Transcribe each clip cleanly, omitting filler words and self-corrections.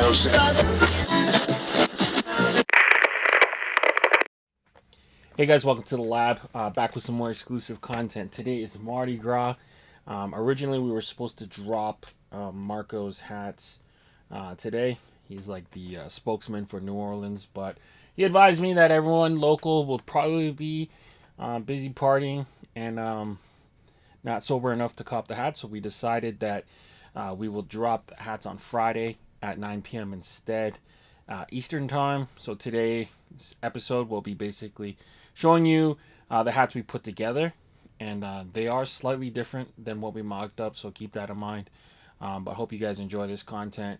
Hey guys, welcome to the lab. Back with some more exclusive content. Today is Mardi Gras. Originally, we were supposed to drop Marco's hats today. He's like the spokesman for New Orleans, but he advised me that everyone local will probably be busy partying and not sober enough to cop the hats. So we decided that we will drop the hats on Friday at 9 p.m. instead, Eastern time. So today's episode will be basically showing you the hats we put together, and they are slightly different than what we mocked up, so keep that in mind. But hope you guys enjoy this content.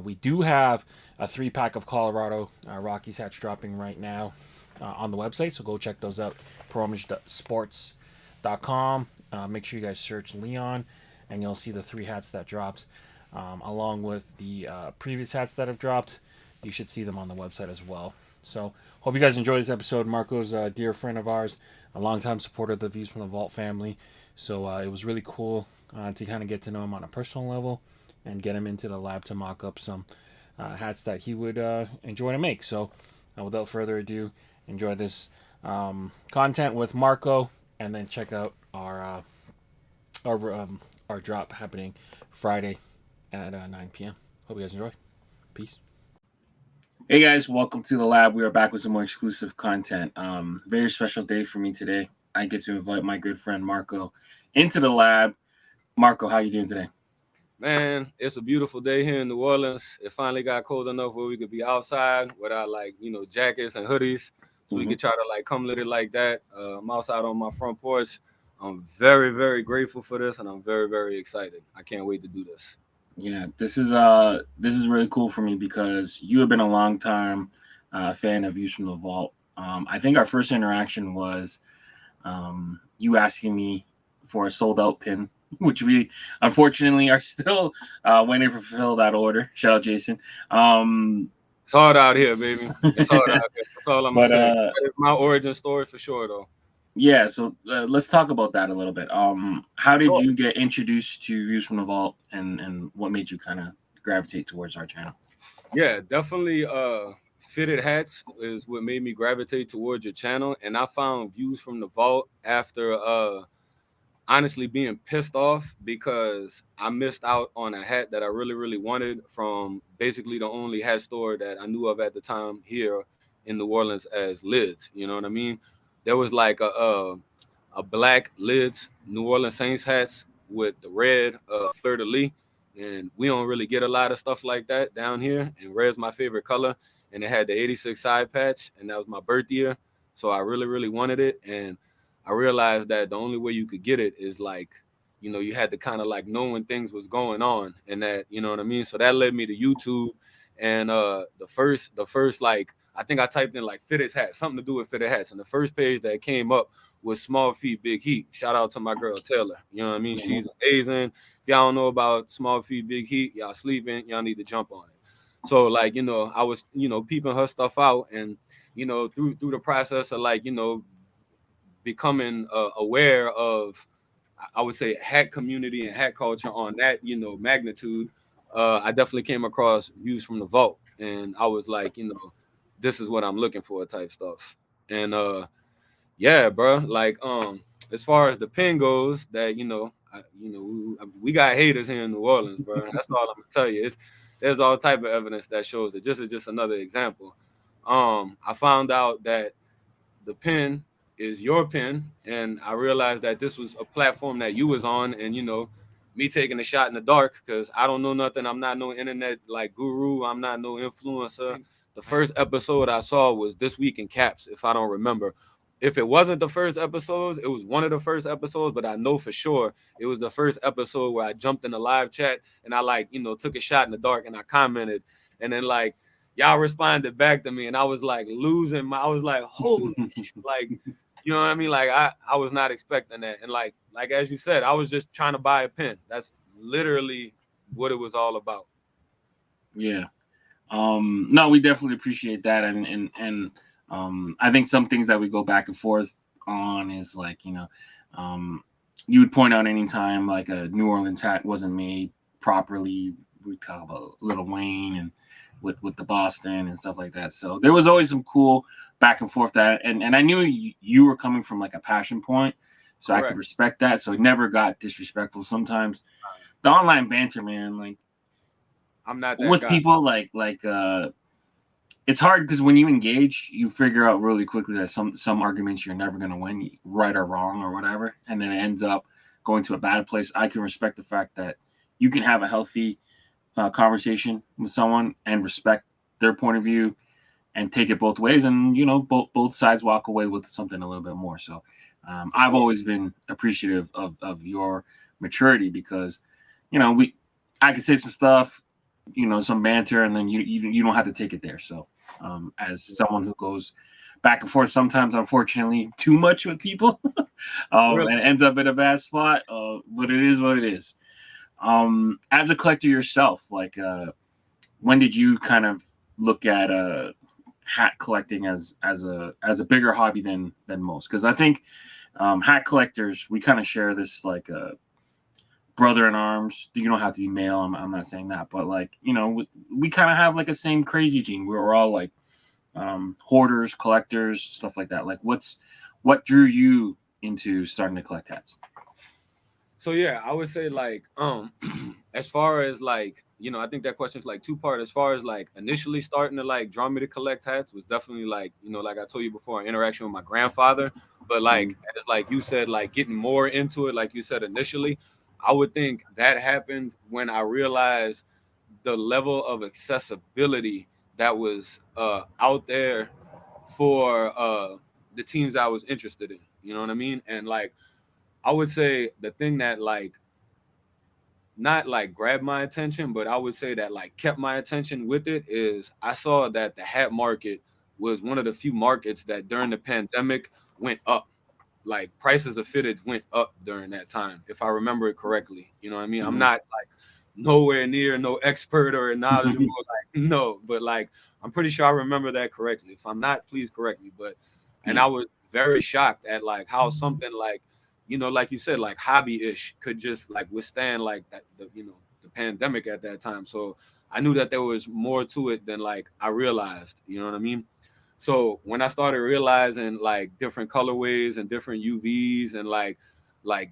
We do have a 3-pack of Colorado Rockies hats dropping right now on the website, so go check those out. ProImageSports.com. Make sure you guys search Leon, and you'll see the 3 hats that drops, along with the previous hats that have dropped. You should see them on the website as well. So, hope you guys enjoy this episode. Marco's a dear friend of ours, a longtime supporter of the Views from the Vault family. So, it was really cool to kind of get to know him on a personal level and get him into the lab to mock up some hats that he would enjoy to make. So, without further ado, enjoy this content with Marco, and then check out our drop happening Friday at 9 p.m. Hope you guys enjoy. Peace. Hey guys, welcome to the lab. We are back with some more exclusive content. Very special day for me today. I get to invite my good friend Marco into the lab. Marco, how you doing today? Man, it's a beautiful day here in New Orleans. It finally got cold enough where we could be outside without jackets and hoodies. So we could try to come lit it like that. I'm outside on my front porch. I'm very, very grateful for this, and I'm very, very excited. I can't wait to do this. Yeah, this is really cool for me because you have been a long time fan of Views from the Vault. I think our first interaction was you asking me for a sold out pin, which we unfortunately are still waiting to fulfill that order. Shout out Jason. It's hard out here, baby. It's hard out here. That's all I'm gonna say. That is my origin story for sure, though. Yeah, so let's talk about that a little bit. How did you get introduced to Views from the Vault, and what made you kind of gravitate towards our channel? Yeah, definitely. Fitted hats is what made me gravitate towards your channel, and I found Views from the Vault after honestly being pissed off because I missed out on a hat that I really, really wanted from basically the only hat store that I knew of at the time here in New Orleans as Lids. You know what I mean? There was like a black Lids New Orleans Saints hats with the red fleur de lis, and we don't really get a lot of stuff like that down here. And red's my favorite color, and it had the 86 side patch, and that was my birth year, so I really, really wanted it. And I realized that the only way you could get it is you had to kind of know when things was going on, and that, you know what I mean? So that led me to YouTube, and the first I think I typed in fitted hats, something to do with fitted hats, and the first page that came up was Small Feet Big Heat. Shout out to my girl Taylor. You know what I mean? Mm-hmm. She's amazing. If y'all don't know about Small Feet Big Heat, y'all sleeping, y'all need to jump on it. So I was peeping her stuff out, and through the process of becoming aware of, I would say, hat community and hat culture on that magnitude, I definitely came across Views from the Vault, and I was like, this is what I'm looking for type stuff. And yeah, bro, as far as the pin goes, that we got haters here in New Orleans, bro. That's all I'm gonna tell you. There's all type of evidence that shows it. Just another example. I found out that the pin is your pin, and I realized that this was a platform that you was on, and me taking a shot in the dark because I don't know nothing. I'm not no internet guru. I'm not no influencer. The first episode I saw was This Week in Caps, if I don't remember. If it wasn't the first episode, it was one of the first episodes, but I know for sure it was the first episode where I jumped in the live chat and I took a shot in the dark and I commented, and then y'all responded back to me, and I was losing I was holy you know what I mean? I was not expecting that. And like as you said, I was just trying to buy a pen. That's literally what it was all about. Yeah. No, we definitely appreciate that. And I think some things that we go back and forth on is you would point out anytime a New Orleans hat wasn't made properly, we talk about Little Wayne and with the Boston and stuff like that. So there was always some cool back and forth that, and I knew you were coming from like a passion point, so I could Correct. respect that. So it never got disrespectful. Sometimes the online banter, man, like I'm not that with guy. people, it's hard because when you engage, you figure out really quickly that some arguments you're never gonna win, right or wrong or whatever, and then it ends up going to a bad place. I can respect the fact that you can have a healthy conversation with someone and respect their point of view and take it both ways, and both sides walk away with something a little bit more. So For I've sure. always been appreciative of your maturity because we I could say some stuff, some banter, and then you don't have to take it there. So as someone who goes back and forth sometimes, unfortunately, too much with people, Really. and ends up in a bad spot, but it is what it is. As a collector yourself, like when did you kind of look at hat collecting as a bigger hobby than most? Because I think hat collectors, we kind of share this like brother in arms. You don't have to be male. I'm not saying that, but like we kind of have like a same crazy gene. We're all like hoarders, collectors, stuff like that. Like what drew you into starting to collect hats? So yeah, I would say like as far as like, I think that question is like two part. As far as like initially starting to like draw me to collect hats was definitely like, like I told you before, an interaction with my grandfather. But Mm, like as like you said, like getting more into it, like you said initially, I would think that happened when I realized the level of accessibility that was out there for the teams I was interested in. You know what I mean? And like I would say the thing that like not like grabbed my attention, but I would say that like kept my attention with it is I saw that the hat market was one of the few markets that during the pandemic went up. Like prices of fitteds went up during that time, if I remember it correctly. You know what I mean? I'm mhm. not like nowhere near no expert or knowledgeable, like no, but like I'm pretty sure I remember that correctly. If I'm not, please correct me. But and Yeah. I was very shocked at like how something like, like you said, like hobby-ish could just like withstand like that, the pandemic at that time. So I knew that there was more to it than like I realized. You know what I mean? So when I started realizing like different colorways and different UVs and like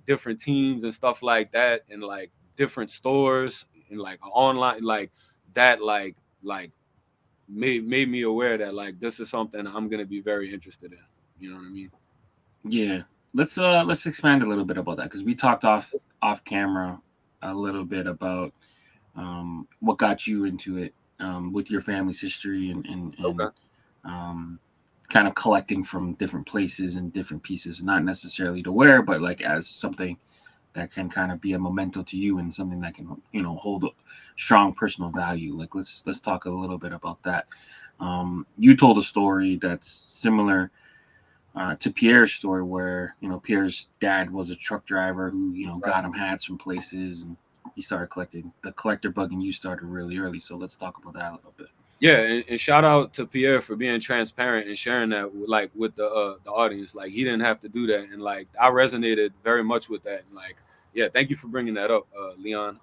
different teams and stuff like that, and like different stores and like online, like that, like made me aware that like this is something I'm gonna be very interested in. You know what I mean? Yeah. Let's expand a little bit about that because we talked off camera a little bit about what got you into it, with your family's history and Okay. um, kind of collecting from different places and different pieces, not necessarily to wear, but like as something that can kind of be a memento to you and something that can hold a strong personal value. Like let's talk a little bit about that. You told a story that's similar to Pierre's story, where Pierre's dad was a truck driver who Right. got him hats from places, and he started collecting. The collector bug and you started really early, so let's talk about that a little bit. Yeah, and shout out to Pierre for being transparent and sharing that like with the audience. Like he didn't have to do that, and like I resonated very much with that. And like, yeah, thank you for bringing that up, Leon.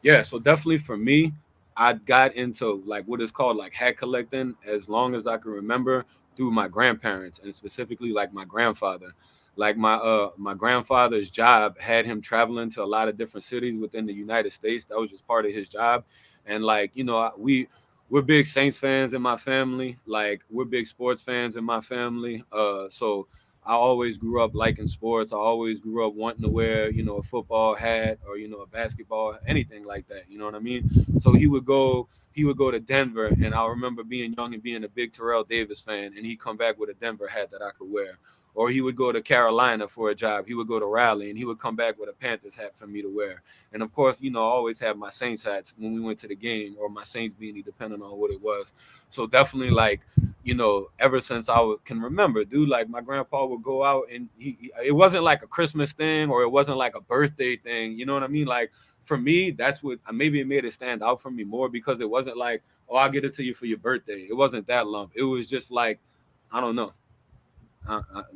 Yeah, so definitely for me, I got into like what is called like hat collecting as long as I can remember through my grandparents and specifically like my grandfather. Like my grandfather's job had him traveling to a lot of different cities within the United States. That was just part of his job, and like we're big Saints fans in my family. Like we're big sports fans in my family. So I always grew up liking sports. I always grew up wanting to wear, a football hat or a basketball, anything like that. You know what I mean? So he would go to Denver, and I remember being young and being a big Terrell Davis fan, and he'd come back with a Denver hat that I could wear. Or he would go to Carolina for a job. He would go to Raleigh, and he would come back with a Panthers hat for me to wear. And of course, I always have my Saints hats when we went to the game, or my Saints beanie, depending on what it was. So definitely, like, ever since can remember, dude, like my grandpa would go out and it wasn't like a Christmas thing or it wasn't like a birthday thing. You know what I mean? Like for me, that's what maybe it made it stand out for me more because it wasn't like, oh, I'll get it to you for your birthday. It wasn't that lump. It was just like, I don't know.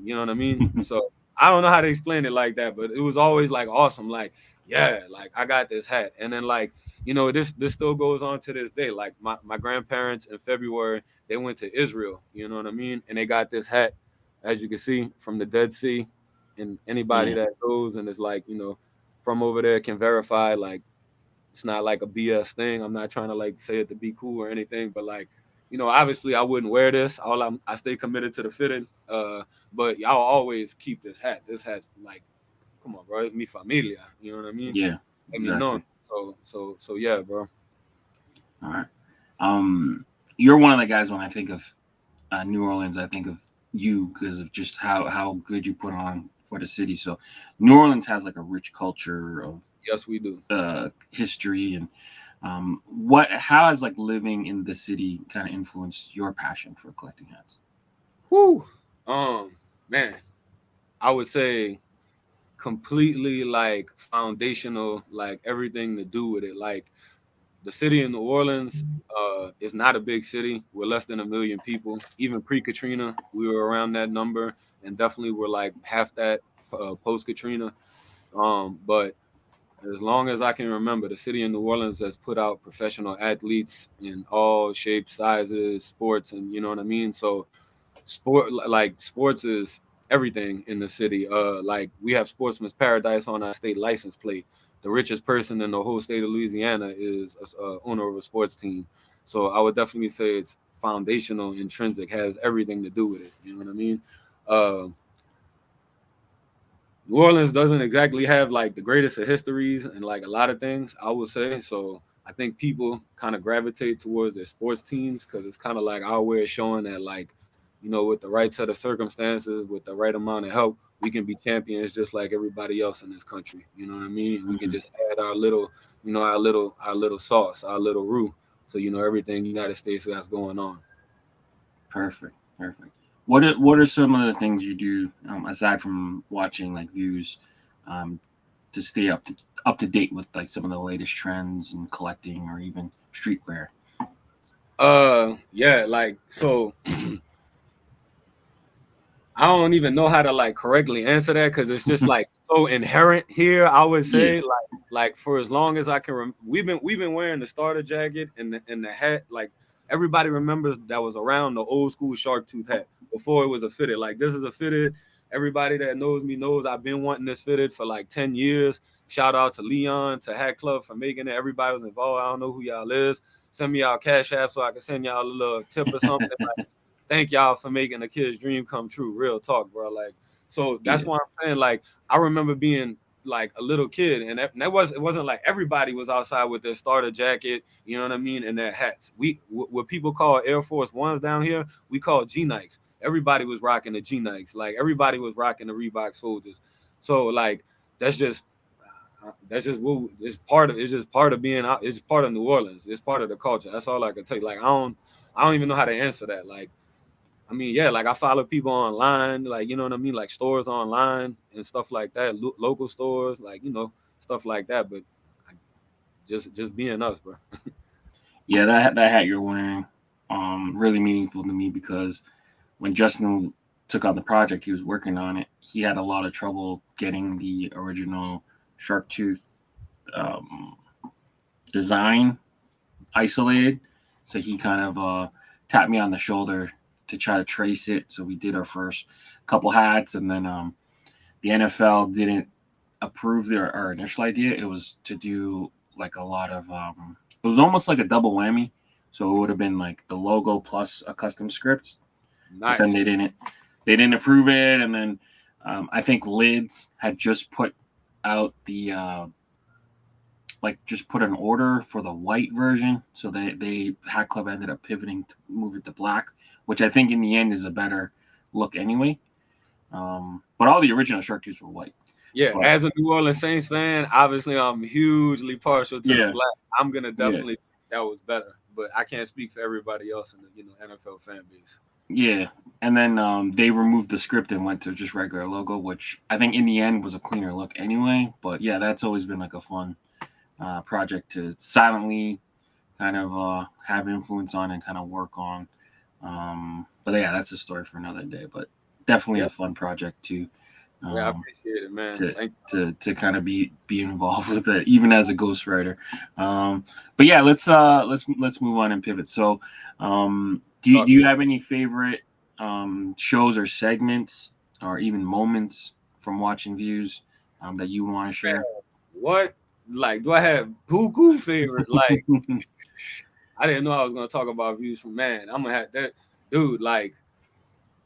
You know what I mean? So I don't know how to explain it like that, but it was always like awesome. Like, yeah, like I got this hat. And then like this still goes on to this day. Like my grandparents in February, they went to Israel, you know what I mean? And they got this hat, as you can see, from the Dead Sea. And anybody Yeah. that goes and is like, from over there can verify, like, it's not like a BS thing. I'm not trying to like say it to be cool or anything, but like, obviously I wouldn't wear this. I stay committed to the fitted. But I'll always keep this hat. This hat's like, come on, bro, it's mi familia. You know what I mean? Yeah. Let me know. Exactly. So yeah, bro. All right. You're one of the guys when I think of New Orleans, I think of you because of just how good you put on for the city. So New Orleans has like a rich culture of Yes, we do. history and what how has like living in the city kind of influenced your passion for collecting hats? Whoo. Man, I would say completely like foundational, like everything to do with it. Like the city of New Orleans is not a big city. We're less than 1 million people. Even pre-Katrina, we were around that number, and definitely we're like half that post-Katrina. But as long as I can remember, the city of New Orleans has put out professional athletes in all shapes, sizes, sports, and you know what I mean. So sports is everything in the city. Like we have Sportsman's Paradise on our state license plate. The richest person in the whole state of Louisiana is a owner of a sports team. So I would definitely say it's foundational, intrinsic, has everything to do with it. You know what I mean? Uh, New Orleans doesn't exactly have like the greatest of histories and like a lot of things, I would say. So I think people kind of gravitate towards their sports teams because it's kind of like our way of showing that, like, with the right set of circumstances, with the right amount of help, we can be champions just like everybody else in this country. You know what I mean? We can Mm-hmm. just add our little, our little sauce, our little roux. So everything United States has going on. Perfect, perfect. What are some of the things you do aside from watching like views um, to stay up to date with like some of the latest trends and collecting or even streetwear? Yeah, like so. I don't even know how to like correctly answer that because it's just like so inherent here. I would Yeah. say like for as long as I can, we've been wearing the starter jacket and the hat. Like everybody remembers that was around the old school shark tooth hat before it was a fitted. Like this is a fitted. Everybody that knows me knows I've been wanting this fitted for like 10 years. Shout out to Leon, to Hat Club for making it. Everybody was involved. I don't know who y'all is. Send me y'all cash app so I can send y'all a little tip or something. Thank y'all for making a kid's dream come true. Real talk, bro. Like, so that's Yeah. why I'm saying, like, I remember being like a little kid, and it wasn't like everybody was outside with their starter jacket, you know what I mean, and their hats. What people call Air Force Ones down here, we call G Nikes. Everybody was rocking the G Nikes, like everybody was rocking the Reebok Soldiers. So like that's just what it's just part of being out. It's just part of New Orleans. It's part of the culture. That's all I can tell you. Like I don't even know how to answer that. Like I mean, yeah, like I follow people online, like you know what I mean, like stores online and stuff like that, local stores, like stuff like that. But I, just being us, bro. Yeah, that hat you're wearing, really meaningful to me because when Justin took on the project, he was working on it. He had a lot of trouble getting the original shark tooth um, design isolated, so he kind of tapped me on the shoulder to try to trace it. So we did our first couple hats, and then the NFL didn't approve our initial idea. It was to do like a lot of it was almost like a double whammy. So it would have been like the logo plus a custom script, but then Nice. they didn't approve it, and then I think Lids had just put out the like just put an order for the white version, so they Hat Club ended up pivoting to move it to black, which I think in the end is a better look anyway. But all the original shark tooths were white. Yeah, But as a New Orleans Saints fan, obviously I'm hugely partial to the yeah, black. I'm gonna yeah, definitely think that was better, but I can't speak for everybody else in the NFL fan base. yeah. And then they removed the script and went to just regular logo, which I think in the end was a cleaner look anyway. But yeah, that's always been like a fun project to silently kind of have influence on and kind of work on. But yeah, that's a story for another day. But definitely Yeah, a fun project to Yeah, I appreciate it, man. to Thank to kind of be involved with it, even as a ghostwriter. But yeah, let's move on and pivot. So, do you. you have any favorite shows or segments or even moments from watching views that you want to share? What? Like, do I have buku favorite? Like, I didn't know I was gonna talk about views from man. I'm gonna have that, dude. Like,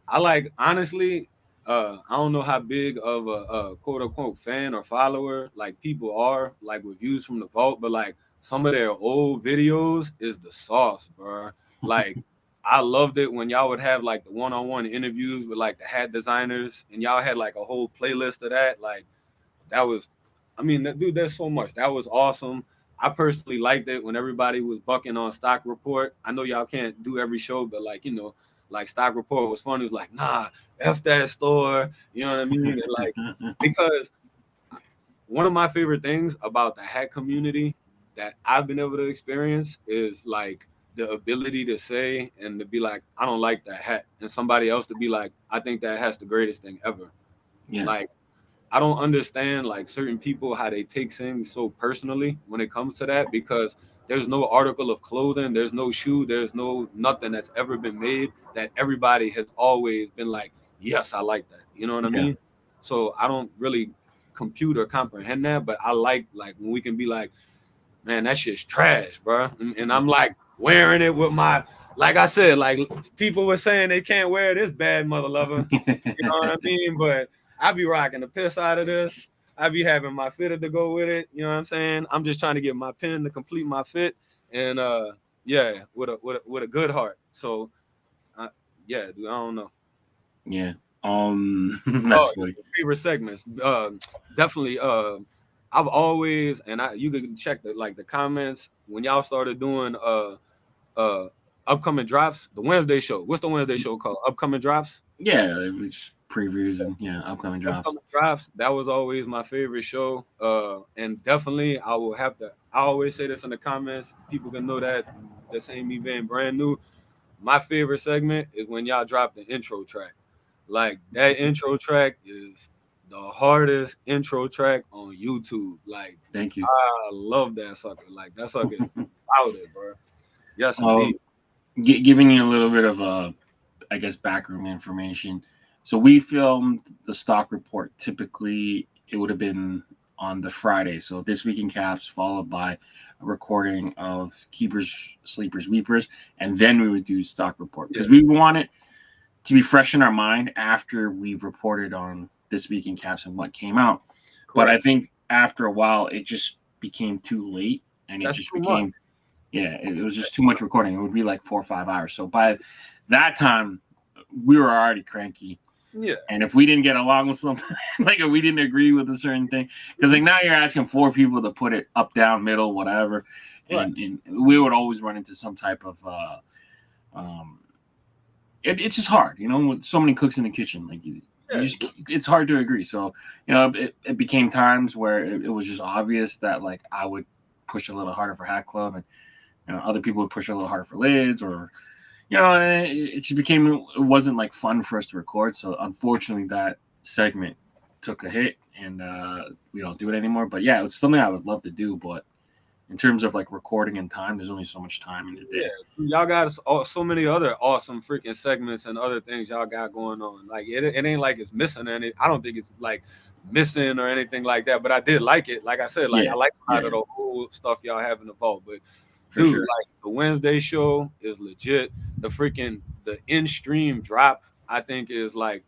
I like honestly. I don't know how big of a quote unquote fan or follower like people are like with views from the vault, but like some of their old videos is the sauce, bro. Like, I loved it when y'all would have like the one-on-one interviews with like the hat designers, and y'all had like a whole playlist of that. Like, that was, I mean, dude, there's so much. That was awesome. I personally liked it when everybody was bucking on Stock Report. I know y'all can't do every show, but like, like Stock Report was fun. It was like, nah, F that store. You know what I mean? And like, because one of my favorite things about the hat community that I've been able to experience is like the ability to say and to be like, I don't like that hat. And somebody else to be like, I think that hat's the greatest thing ever. Yeah, Like, I don't understand like certain people how they take things so personally when it comes to that, because there's no article of clothing, there's no shoe, there's no nothing that's ever been made that everybody has always been like, yes, I like that. You know what I yeah, mean? So I don't really compute or comprehend that, but I like when we can be like, man, that shit's trash, bro. And I'm like wearing it with my, like I said, like people were saying they can't wear this bad mother lover. You know what I mean? But I be rocking the piss out of this. I be having my fitted to go with it. You know what I'm saying? I'm just trying to get my pin to complete my fit, and yeah, with a good heart. So, uh, yeah, dude, I don't know. yeah. That's Oh, funny. favorite segments. Definitely. I've always, and you can check the comments when y'all started doing uh upcoming drops. The Wednesday show. What's the Wednesday show called? Upcoming drops. Yeah, it was previews and yeah, upcoming drops. Upcoming drops. That was always my favorite show. And definitely I will have to. I always say this in the comments. People can know that this ain't me being brand new. My favorite segment is when y'all drop the intro track. Like that intro track is the hardest intro track on YouTube. Like, Thank you. I love that sucker. Like that sucker is out it, bro. Yes, Um, indeed. Giving you a little bit of I guess backroom information. So we filmed the stock report. Typically, it would have been on the Friday. So this week in caps, followed by a recording of keepers, sleepers, weepers, and then we would do stock report Yeah, because we want it to be fresh in our mind after we've reported on this week in caps and what came out. But I correct. think after a while, it just became too late, and it That's just too much. became yeah, it was just too much recording. It would be like 4 or 5 hours. So by that time, we were already cranky. Yeah, And if we didn't get along with something, like if we didn't agree with a certain thing, because like now you're asking four people to put it up, down, middle, whatever, right. and we would always run into some type of um, it's just hard, with so many cooks in the kitchen, like you Yeah, just it's hard to agree. So it became times where it was just obvious that like I would push a little harder for Hat Club, and other people would push a little harder for lids, or it just became it wasn't like fun for us to record. So unfortunately, that segment took a hit, and we don't do it anymore. But yeah, it's something I would love to do. But in terms of like recording and time, there's only so much time in the yeah. day. Y'all got so many other awesome freaking segments and other things y'all got going on. Like it ain't like it's missing any. I don't think it's like missing or anything like that. But I did like it. Like I said, like Yeah, I like a yeah, lot of the old stuff y'all have in the vault. But for dude, sure. like the Wednesday show is legit. The in stream drop, I think, is like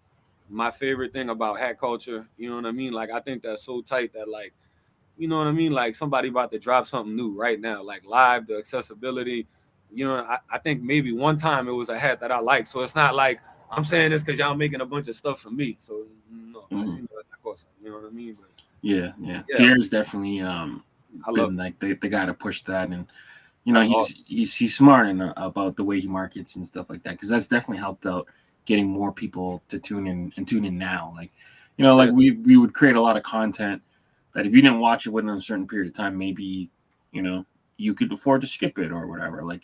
my favorite thing about hat culture. You know what I mean? Like I think that's so tight that like, you know what I mean? Like somebody about to drop something new right now, like live, the accessibility. I think maybe one time it was a hat that I liked. So it's not like I'm saying this because y'all making a bunch of stuff for me. So no, I Mhm. see that, of course. You know what I mean? But Yeah, yeah. yeah, Pierre's definitely I love been it. like the guy to push that, and That's awesome. he's smart about the way he markets and stuff like that, because that's definitely helped out getting more people to tune in now. Like like Yeah, we would create a lot of content that if you didn't watch it within a certain period of time, maybe you know you could afford to skip it or whatever. Like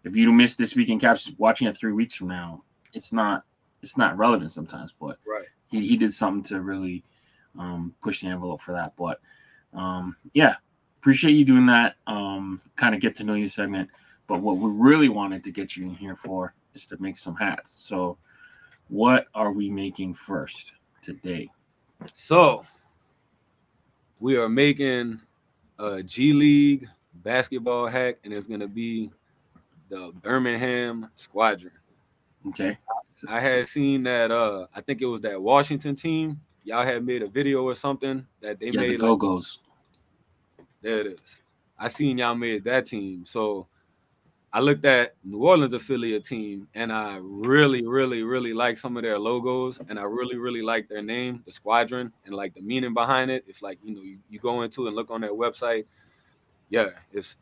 if you miss this week in caps, watching it 3 weeks from now, it's not relevant sometimes. But right. he did something to really push the envelope for that. But yeah, appreciate you doing that. Kind of get to know you segment. But what we really wanted to get you in here for is to make some hats. So, what are we making first today? So we are making a G League basketball hack, and it's gonna be the Birmingham Squadron. Okay. I had seen that I think it was that Washington team. Y'all had made a video or something that they Yeah, the made Go like Go's. there it is. I seen y'all made that team. So I looked at New Orleans affiliate team and I really, really, really like some of their logos and I really, really like their name, the squadron, and like the meaning behind it. If like, you go into and look on their website, yeah, it's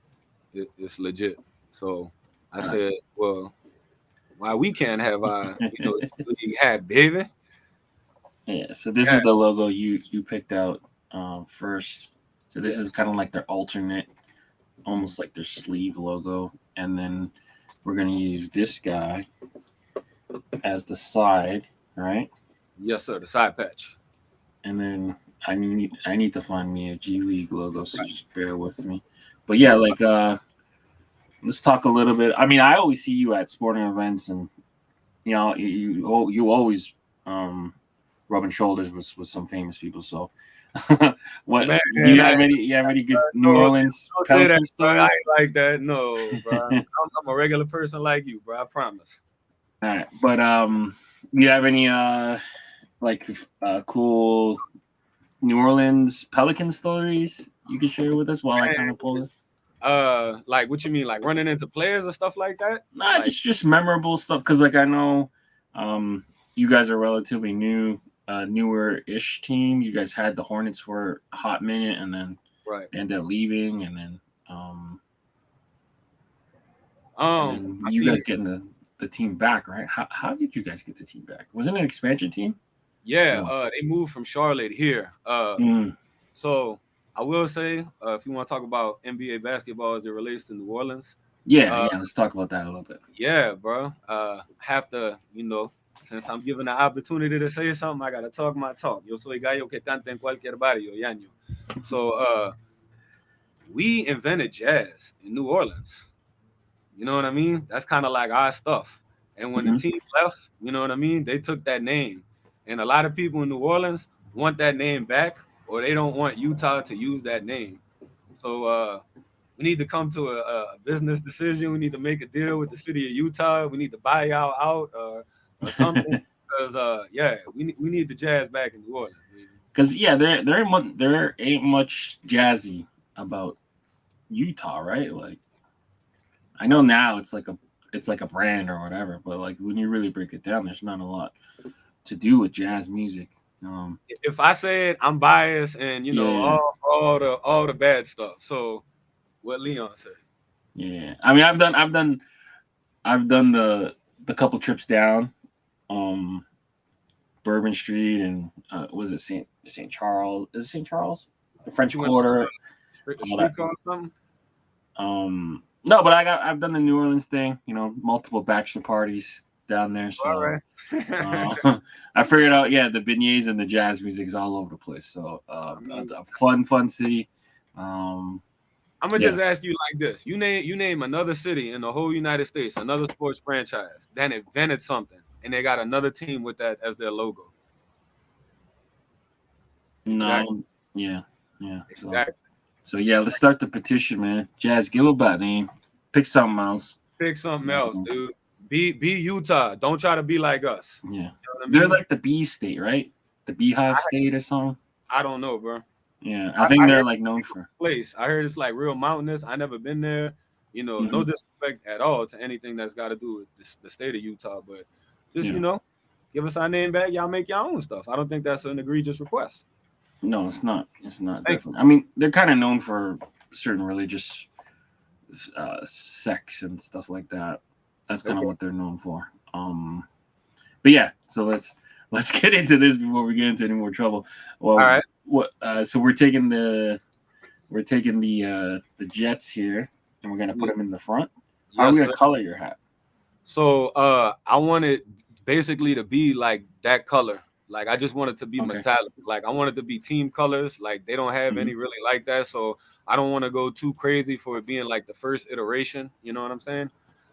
legit. So I All right. said, well, why we can't have our, league hat, baby? Yeah. So this Yeah, is the logo you picked out first. So this is yes. kind of like their alternate, almost like their sleeve logo, and then we're gonna use this guy as the side, right? Yes, sir. The side patch. And then I need to find me a G League logo, so just bear with me. But yeah, like let's talk a little bit. I mean, I always see you at sporting events, and you always rubbing shoulders with some famous people. So, what Man, do you I have any? You have any good New no, Orleans don't say that, Pelican bro. I stories? ain't like that. No, bro. I'm a regular person like you, bro. I promise. All right, but do you have any like cool New Orleans Pelican stories you can share with us while I kind of pull this? Like what you mean, like running into players and stuff like that? Nah, Like, just memorable stuff. Because like I know, um, you guys are relatively new, newer-ish team. You guys had the Hornets for a hot minute, and then right. they ended up leaving, and then um, I you mean, guys getting the team back, right? How did you guys get the team back? Was it an expansion team? yeah. No. They moved from Charlotte here. Mm, So I will say, if you want to talk about NBA basketball as it relates to New Orleans, yeah, uh, yeah. Let's talk about that a little bit. yeah, bro. Have to, since I'm given the opportunity to say something, I gotta talk my talk. Yo soy gallo que canta en cualquier barrio, yaño. So we invented jazz in New Orleans. You know what I mean? That's kind of like our stuff. And when the Mm-hmm. team left, you know what I mean? They took that name. And a lot of people in New Orleans want that name back, or they don't want Utah to use that name. So we need to come to a business decision. We need to make a deal with the city of Utah. We need to buy y'all out or something. Because yeah, we need the Jazz back in New Orleans, baby. Because yeah, there ain't much jazzy about Utah, right? Like I know now it's like a brand or whatever, but like when you really break it down, there's not a lot to do with jazz music. If I said I'm biased and Yeah, all the bad stuff. So what Leon said. yeah. I mean, I've done the couple trips down, um, Bourbon Street and was it Saint Charles? Is it Saint Charles? The French You went to Quarter, a all that. street car or something? No, but I've done the New Orleans thing. Multiple bachelor parties down there. All So right. I figured out, yeah, the beignets and the jazz music is all over the place. So I mean, a fun city. Um, I'm gonna yeah, just ask you like this: you name another city in the whole United States, another sports franchise that invented something, and they got another team with that as their logo. Exactly. no, yeah, yeah. So Exactly. yeah, let's start the petition, man. Jazz, give a bad name. Pick something else. Pick something else, Um, dude. Be Utah. Don't try to be like us. yeah, You know what I they're mean? like the bee state, right? The beehive state or something. I don't know, bro. Yeah, I I think they're heard like it's known a for. beautiful place. I heard it's like real mountainous. I never been there. No Mhm. disrespect at all to anything that's got to do with the state of Utah, but just Yeah. give us our name back. Y'all make your own stuff. I don't think that's an egregious request. No, it's not. It's not Thank definitely. I mean, they're kind of known for certain religious sects and stuff like that. That's you. kind of Okay. what they're known for. But yeah, so let's get into this before we get into any more trouble. All Well, right. what? So we're taking the Jets here, and we're gonna put them in the front. How are we Yes, gonna sir. color your hat? So I wanted basically to be like that color, Like I just want it to be metallic. Like I want it to be team colors. Like they don't have any really like that. So I don't want to go too crazy for it being like the first iteration. You know what I'm saying?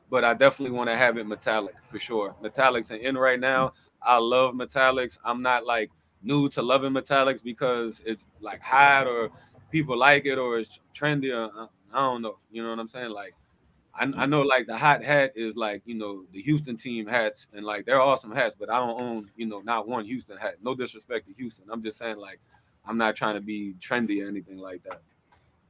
But I definitely want to have it metallic for sure. Metallics are in right now. I love metallics. I'm not like new to loving metallics because it's like hot or people like it or it's trendy. Or, I don't know. You know what I'm saying? Like I know like the hot hat is like, you know, the Houston team hats and like they're awesome hats, but I don't own, you know, not one Houston hat. No disrespect to Houston. I'm just saying like I'm not trying to be trendy or anything like that.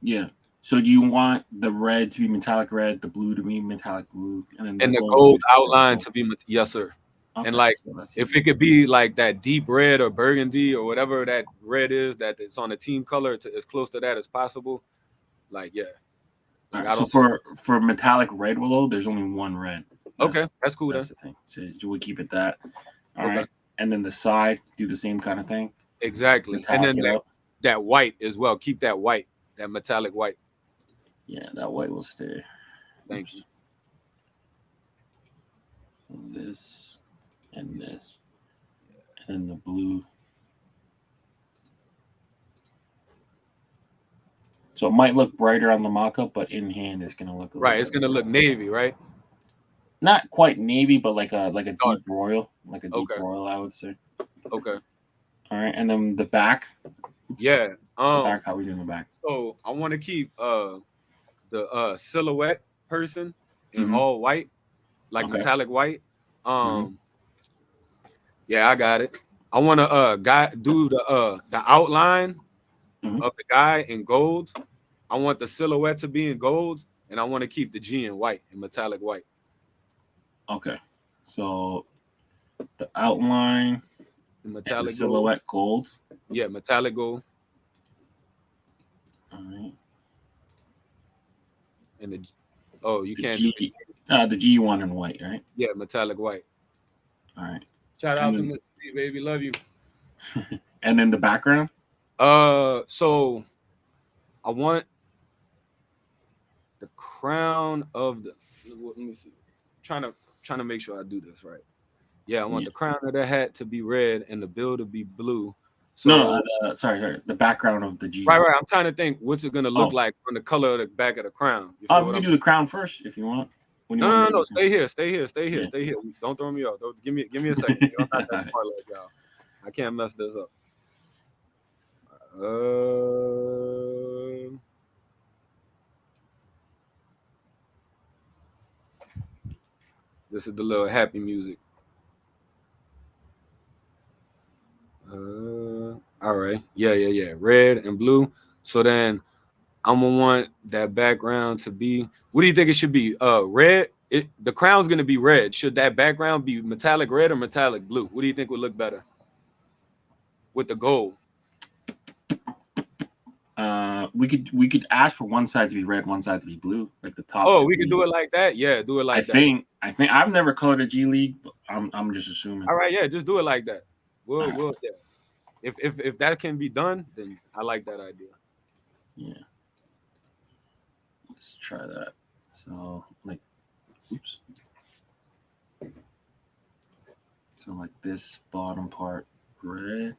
Yeah. So do you want the red to be metallic red, the blue to be metallic blue, and then And the gold gold outline to be yes, sir. And Okay. like So that's if it could be like that deep red or burgundy or whatever that red is that it's on the team color to as close to that as possible. Like yeah. Like right. I So don't for metallic red willow, there's only one red. Okay, that's cool That's then. the thing. So we keep it that. All Okay. right. And then the side, do the same kind of thing. Exactly. And Metallic then it up. that white as well. Keep that white, that metallic white. Yeah, that white will stay. Thank you. This and this. And the blue. So it might look brighter on the mock-up, but in hand it's gonna look a Right. little It's gonna look navy, right? not quite navy, but like a Dark. deep royal. Like a deep Okay. royal, I would say. Okay. All right. And then the back. Yeah. The back, how we doing the back? So I want to keep the silhouette person in all white, like metallic white. Yeah, I got it. I want to do the outline of the guy in gold. I want the silhouette to be in gold, and I want to keep the G in white, in metallic white. Okay. So the outline, in metallic the silhouette gold. Yeah, metallic gold. All right. And you the can't G, do the G one in white, right? Yeah, metallic white. All right. Shout out to Mr. B, baby, love you. And then the background. So I want the crown of the. Let me see. Trying to make sure I do this right. Yeah, I want the crown of the hat to be red and the bill to be blue. So sorry, the background of the G. Right. I'm trying to think what's it gonna look like from the color of the back of the crown. You can do the crown first if you want. No. Stay here. Don't throw me off. Give me a second. I'm not that smart like y'all. I can't mess this up. This is the little happy music. All right. Yeah. Red and blue. So then I'm gonna want that background to be. What do you think it should be? Red. The crown's gonna be red. Should that background be metallic red or metallic blue? What do you think would look better with the gold? We could ask for one side to be red, one side to be blue, like the top. Oh, we could do it like that. Yeah, do it like that. I think I've never colored a G League, but I'm just assuming. All right, yeah, just do it like that. We'll yeah. If that can be done, then I like that idea. Yeah. Let's try that. So like, oops. So like this bottom part red.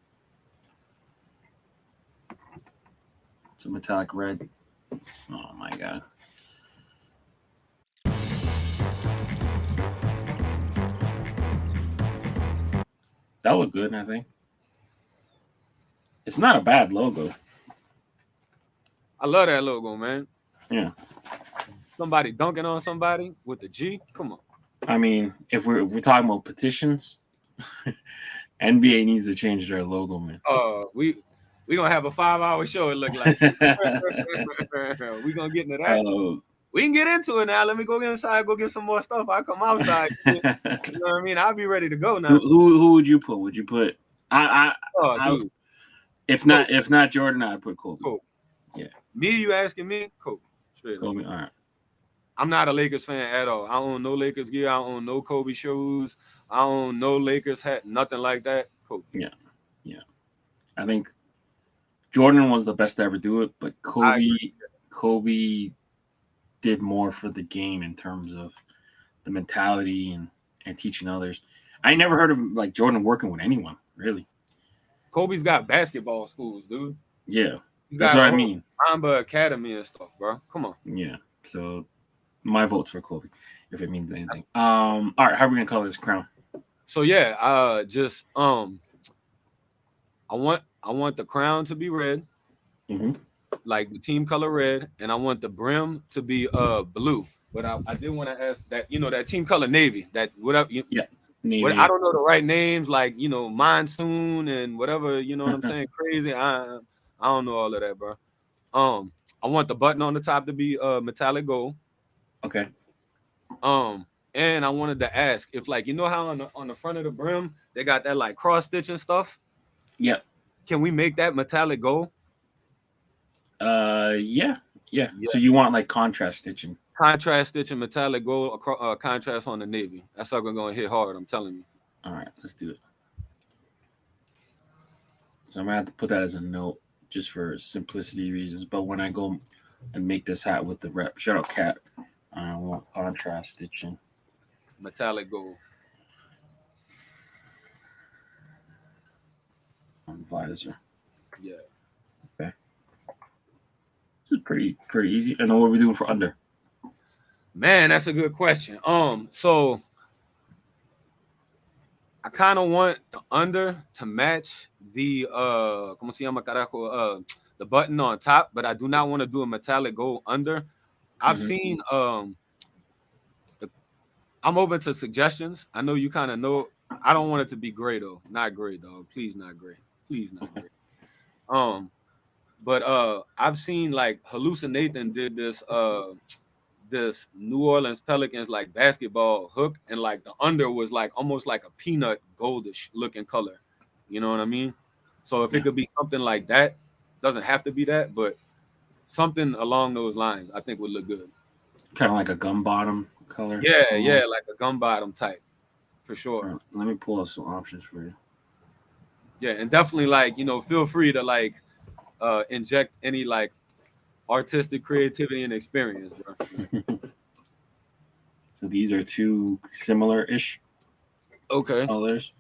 So metallic red. Oh my god. That looked good, I think. It's not a bad logo. I love that logo, man. Yeah. Somebody dunking on somebody with the G. Come on. I mean, if we're talking about petitions, NBA needs to change their logo, man. We gonna have a 5-hour show. It look like we gonna get into that. We can get into it now. Let me go inside, go get some more stuff. I come outside. You know what I mean? I'll be ready to go now. Who would you put? Would you put? Dude. If not Jordan, I'd put Kobe. Kobe. Yeah. Me, you asking me? Kobe. Straight Kobe. All right. I'm not a Lakers fan at all. I own no Lakers gear. I own no Kobe shoes. I own no Lakers hat. Nothing like that. Kobe. Yeah. I think Jordan was the best to ever do it, but Kobe did more for the game in terms of the mentality and teaching others. I never heard of like Jordan working with anyone, really. Kobe's got basketball schools, dude. Yeah, He's that's got what a I whole mean. Mamba Academy and stuff, bro. Come on. Yeah. So my vote's for Kobe, if it means anything. All right, how are we gonna color this crown? So yeah, just I want the crown to be red, Mm-hmm. like the team color red, and I want the brim to be blue. But I did want to ask that that team color navy, that whatever Yeah, what I navy. don't know the right names, like monsoon and whatever, you know what I'm saying? Crazy. I don't know all of that, bro. Um, I want the button on the top to be metallic gold. Okay. Um, and I wanted to ask if, like, how on the front of the brim they got that like cross stitch and stuff. Yep. Can we make that metallic gold? Yeah, yeah. Yeah. So you want like contrast stitching? Contrast stitch and metallic gold contrast on the navy. That sucker gonna hit hard. I'm telling you. All right, let's do it. So I'm gonna have to put that as a note just for simplicity reasons. But when I go and make this hat with the rep, shout out Cat. I want contrast stitching. Metallic gold. On visor. Yeah. Okay. This is pretty easy. And then what are we doing for under? Man, that's a good question. So I kind of want the under to match the como se llama carajo, the button on top, but I do not want to do a metallic gold under. I've Mm-hmm. seen I'm open to suggestions. I know you kind of know. I don't want it to be gray though. Not gray, dog. Please not gray. Please not gray. But I've seen like Hallucinathan did this New Orleans Pelicans like basketball hook, and like the under was like almost like a peanut goldish looking color. You know what I mean? So if it Yeah. could be something like that, doesn't have to be that, but something along those lines, I think would look good. Kind of like a gum bottom color. Yeah, yeah, like a gum bottom type for sure. Right, let me pull up some options for you. Yeah, and definitely like feel free to like inject any like artistic creativity and experience, bro. So these are two similar-ish Okay. colors.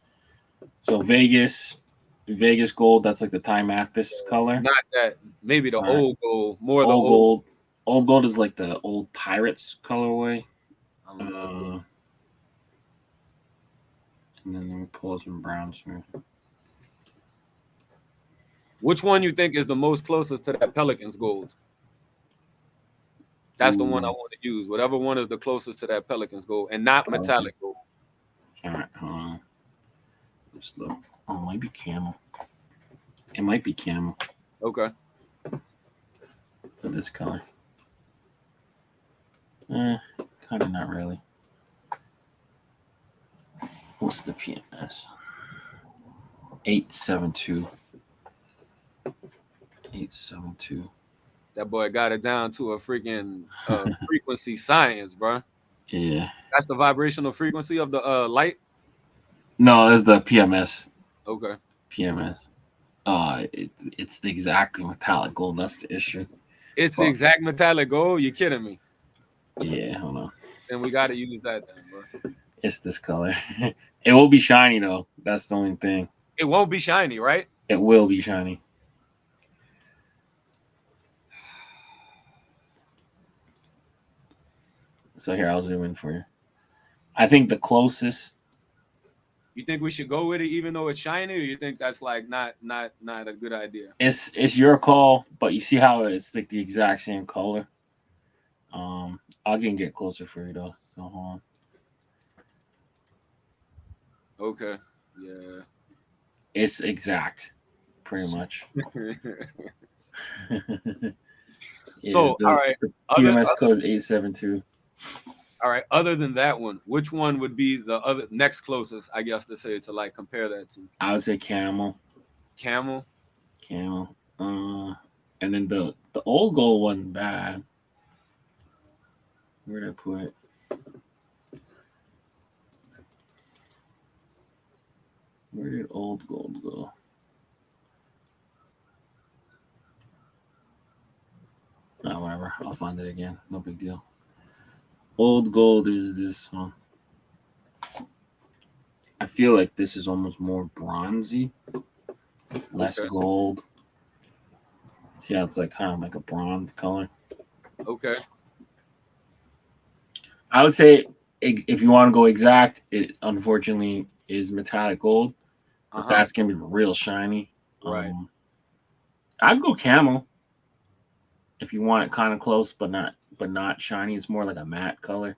So Vegas gold. That's like the Time Mathis color. Not that. Maybe the All right. old gold, more the Old old. gold. Old gold is like the old Pirates colorway. I don't know, bro. And then let me pull some browns here. Which one you think is the most closest to that Pelicans gold? That's the one I want to use. Whatever one is the closest to that Pelicans gold, and not metallic gold. All right, hold on. Let's look. Oh, it might be camel. It might be camel. Okay. So this color. Kind of not really. What's the PMS? 872. 872. That boy got it down to a freaking frequency science, bro. Yeah. That's the vibrational frequency of the light. No, that's the PMS. Okay. PMS. It's the exactly metallic gold. That's the issue. It's the exact metallic gold. You kidding me? Yeah, hold on. Then we got to use that then, bro. It's this color. It will be shiny though. That's the only thing. It won't be shiny, right? It will be shiny. So here, I'll zoom in for you. I think the closest. You think we should go with it even though it's shiny, or you think that's like not a good idea? It's your call, but you see how it's like the exact same color. I can get closer for you though. So hold on. Okay. Yeah. It's exact, pretty much. Yeah, So all right. The PMS code is 872. All right. Other than that one, which one would be the other next closest? I guess to say to like compare that to. I would say camel. Camel. Camel. And then the old gold wasn't bad. Where did I put it? Where did old gold go? Oh, whatever. I'll find it again. No big deal. Old gold is this one. I feel like this is almost more bronzy. less Okay. gold. See how it's like kind of like a bronze color. Okay. I would say if you want to go exact, it unfortunately is metallic gold, but Uh-huh. that's gonna be real shiny. Right. I'd go camel if you want it kind of close, but not shiny. It's more like a matte color.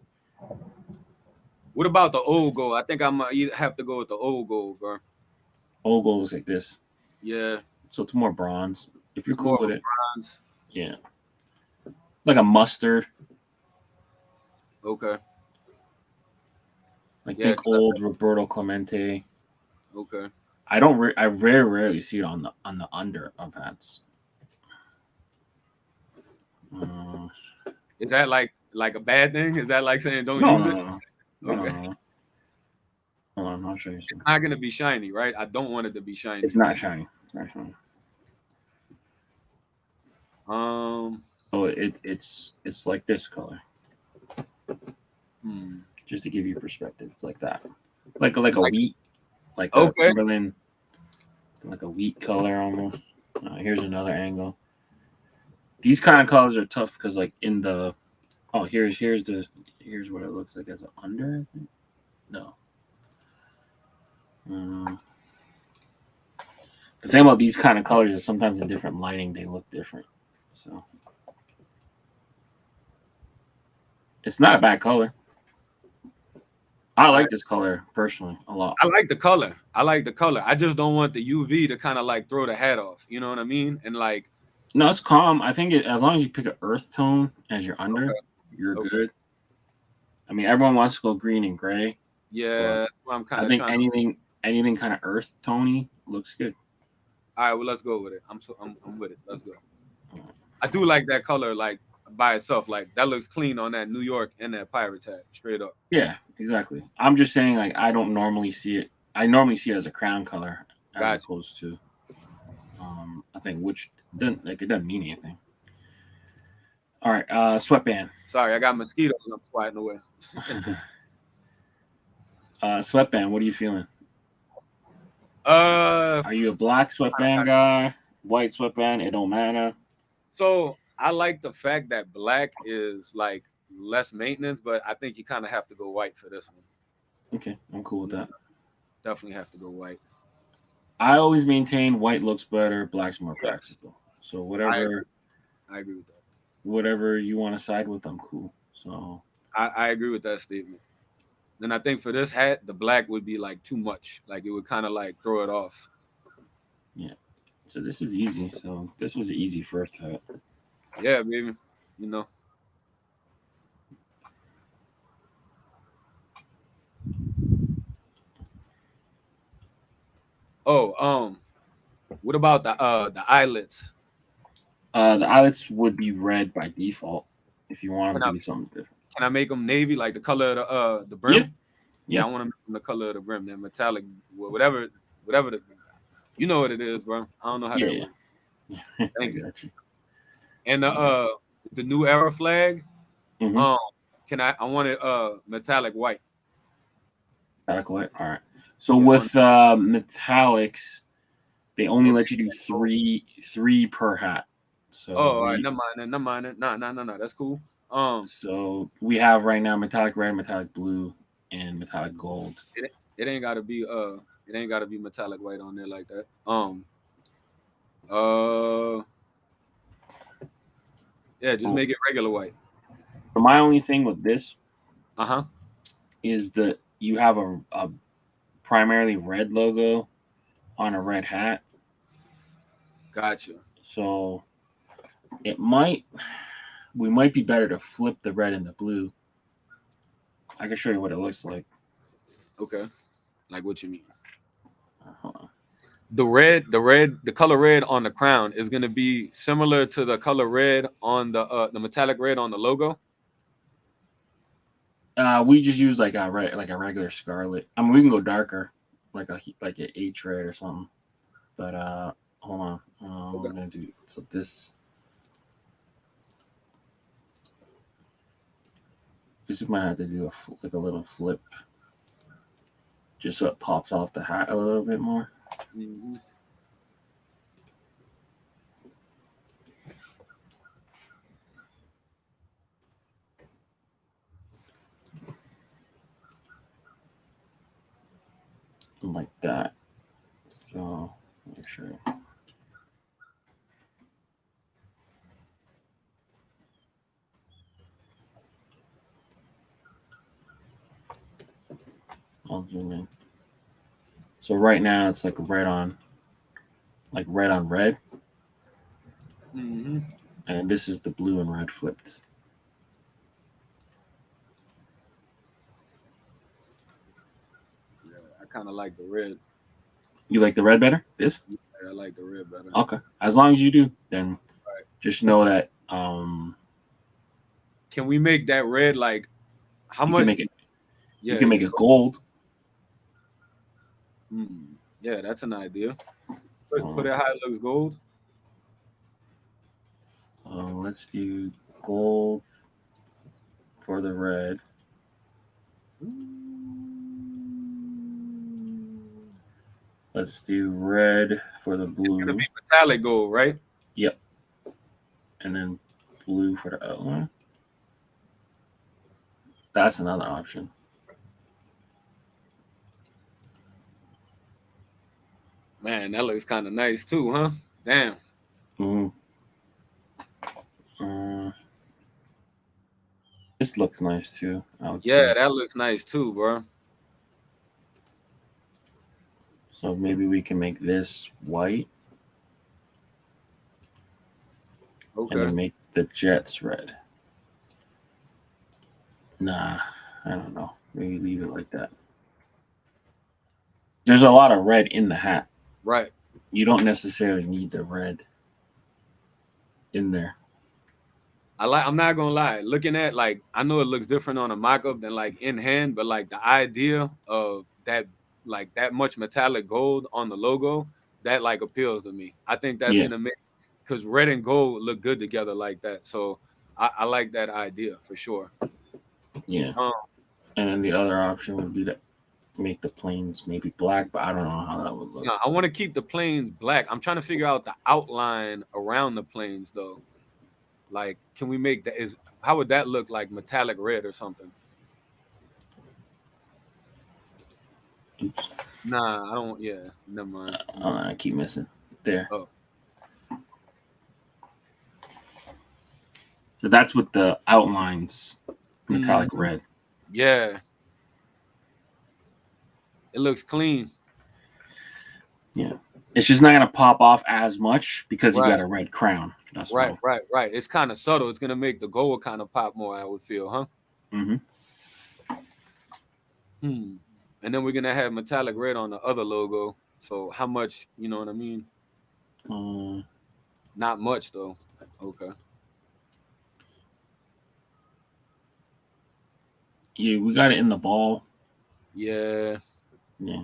What about the old gold? I think I might either have to go with the old gold, bro. Old gold is like this, Yeah. so it's more bronze. If you're It's more cool of with a it, bronze. yeah, like a mustard. Okay. Like Yeah, think 'cause old Roberto Clemente. okay. I don't. I very rarely see it on the under of hats. Uh, Is that like a bad thing? Is that like saying don't no, use no, it? no, no, no, no, Okay. no. Hold on, I'll show you It's some. not gonna be shiny, right? I don't want it to be It's shiny. not shiny. It's not shiny. Um. So it's like this color. Hmm. Just to give you perspective, it's like that. Like a Like wheat, like a okay. Timberland, like a wheat color almost. Here's another angle. These kind of colors are tough because like in the here's what it looks like as an under. I think. No. Um, the thing about these kind of colors is sometimes in different lighting they look different. So it's not a bad color. I I like this color personally a lot. I like the color. I like the color. I just don't want the UV to kind of like throw the hat off. You know what I mean? And like No, it's calm. I think as long as you pick an earth tone as your under, okay, you're okay. good. I mean, everyone wants to go green and gray, Yeah, but that's what I'm I kind of think trying to. anything kind of earth tony looks good. All right, well, let's go with it. I'm with it. Let's go. I do like that color, like by itself. Like that looks clean on that New York and that Pirates hat, straight up. Yeah, exactly. I'm just saying, like, I don't normally see it. I normally see it as a crown color as Gotcha. opposed to, I think which doesn't like it doesn't mean anything. All right, sweatband. Sorry, I got mosquitoes. I'm swatting away. Sweatband. What are you feeling? Uh, Are you a black sweatband guy? White sweatband? It don't matter. so I like the fact that black is like less maintenance, but I think you kind of have to go white for this one. Okay, I'm cool with Yeah, that. definitely have to go white. I always maintain white looks better, black's more Yes, practical. So I agree. I agree with that. whatever you want to side with, I'm cool. So I agree with that statement. Then I think for this hat, the black would be like too much. Like it would kind of like throw it off. yeah. So this is easy. So this was an easy first hat. Yeah, baby. You know. Oh, what about the eyelets? The eyelets would be red by default if you want Can them I to be something different. can I make them navy like the color of the Yeah, brim? yeah, Yeah, I want to make them the color of the brim, that metallic, whatever the, you know what it is, bro. I don't know how that yeah, works. yeah. I Thank you. got you. And All right. the new era flag, Mm-hmm. um, can I want it metallic white. Metallic white. All right. So Yeah, on with metallics, they only okay. let you do three per hat. So Oh, all right, we never mind, never mind. No, that's cool. so we have right now metallic red, metallic blue, and metallic gold. It ain't gotta be it ain't gotta be metallic white on there like that. Uh yeah, just So, make it regular white. so my only thing with this Uh-huh. is that you have a primarily red logo on a red hat. Gotcha. So it might we might be better to flip the red and the blue. I can show you what it looks like. Okay. Like what you mean. Hold on. The color red on the crown is gonna be similar to the color red on the metallic red on the logo. We just use like a like a regular scarlet. I mean, we can go darker, like a H red or something. But hold on. Okay. We're gonna do so. This might have to do like a little flip, just so it pops off the hat a little bit more. Mhm. like that. So make sure. I'll zoom in. So right now it's like red on red, Mm-hmm. and this is the blue and red flipped. Yeah, I kind of like the red. You like the red better? This? Yeah, I like the red better. Okay. As long as you do, then Right. just know that Can we make that red like how you can much? make it. You Yeah, can make it gold. Yeah, that's an idea. Put Uh, it how it looks gold. let's do gold for the red. Let's do red for the It's gonna blue. be metallic gold, right? Yep. And then blue for the outline. That's another option. Man, that looks kind of nice too, huh? Damn. Mm. Uh, this looks nice too, I would Yeah, say. that looks nice too, bro. So maybe we can make this white and Okay. then make the jets red. Nah, I don't know. Maybe leave it like that. There's a lot of red in the hat. Right. You don't necessarily need the red in there. I'm not gonna lie. Looking at like I know it looks different on a mock-up than like in hand, but like the idea of that like that much metallic gold on the logo, that like appeals to me. I think that's Yeah, gonna make because red and gold look good together like that. So I like that idea for sure. yeah. Um, And then the other option would be to make the planes maybe black, but I don't know how that would look. I want to keep the planes black. I'm trying to figure out the outline around the planes though. Like, can we make that? Is how would that look like metallic red or something? Oops. Nah, I don't. Yeah, never mind. I keep missing. There. Oh, So that's with the outlines metallic mhm. red. Yeah, it looks clean. Yeah. It's just not gonna pop off as much because you Right, got a red crown. That's right, why. right, right. It's kind of subtle. It's gonna make the gold kind of pop more. I would feel, huh? Mm-hmm. Hmm. And then we're gonna have metallic red on the other logo. So how much? You know what I mean? Uh, Not much though. Okay. yeah, we got it in the ball. Yeah. Yeah.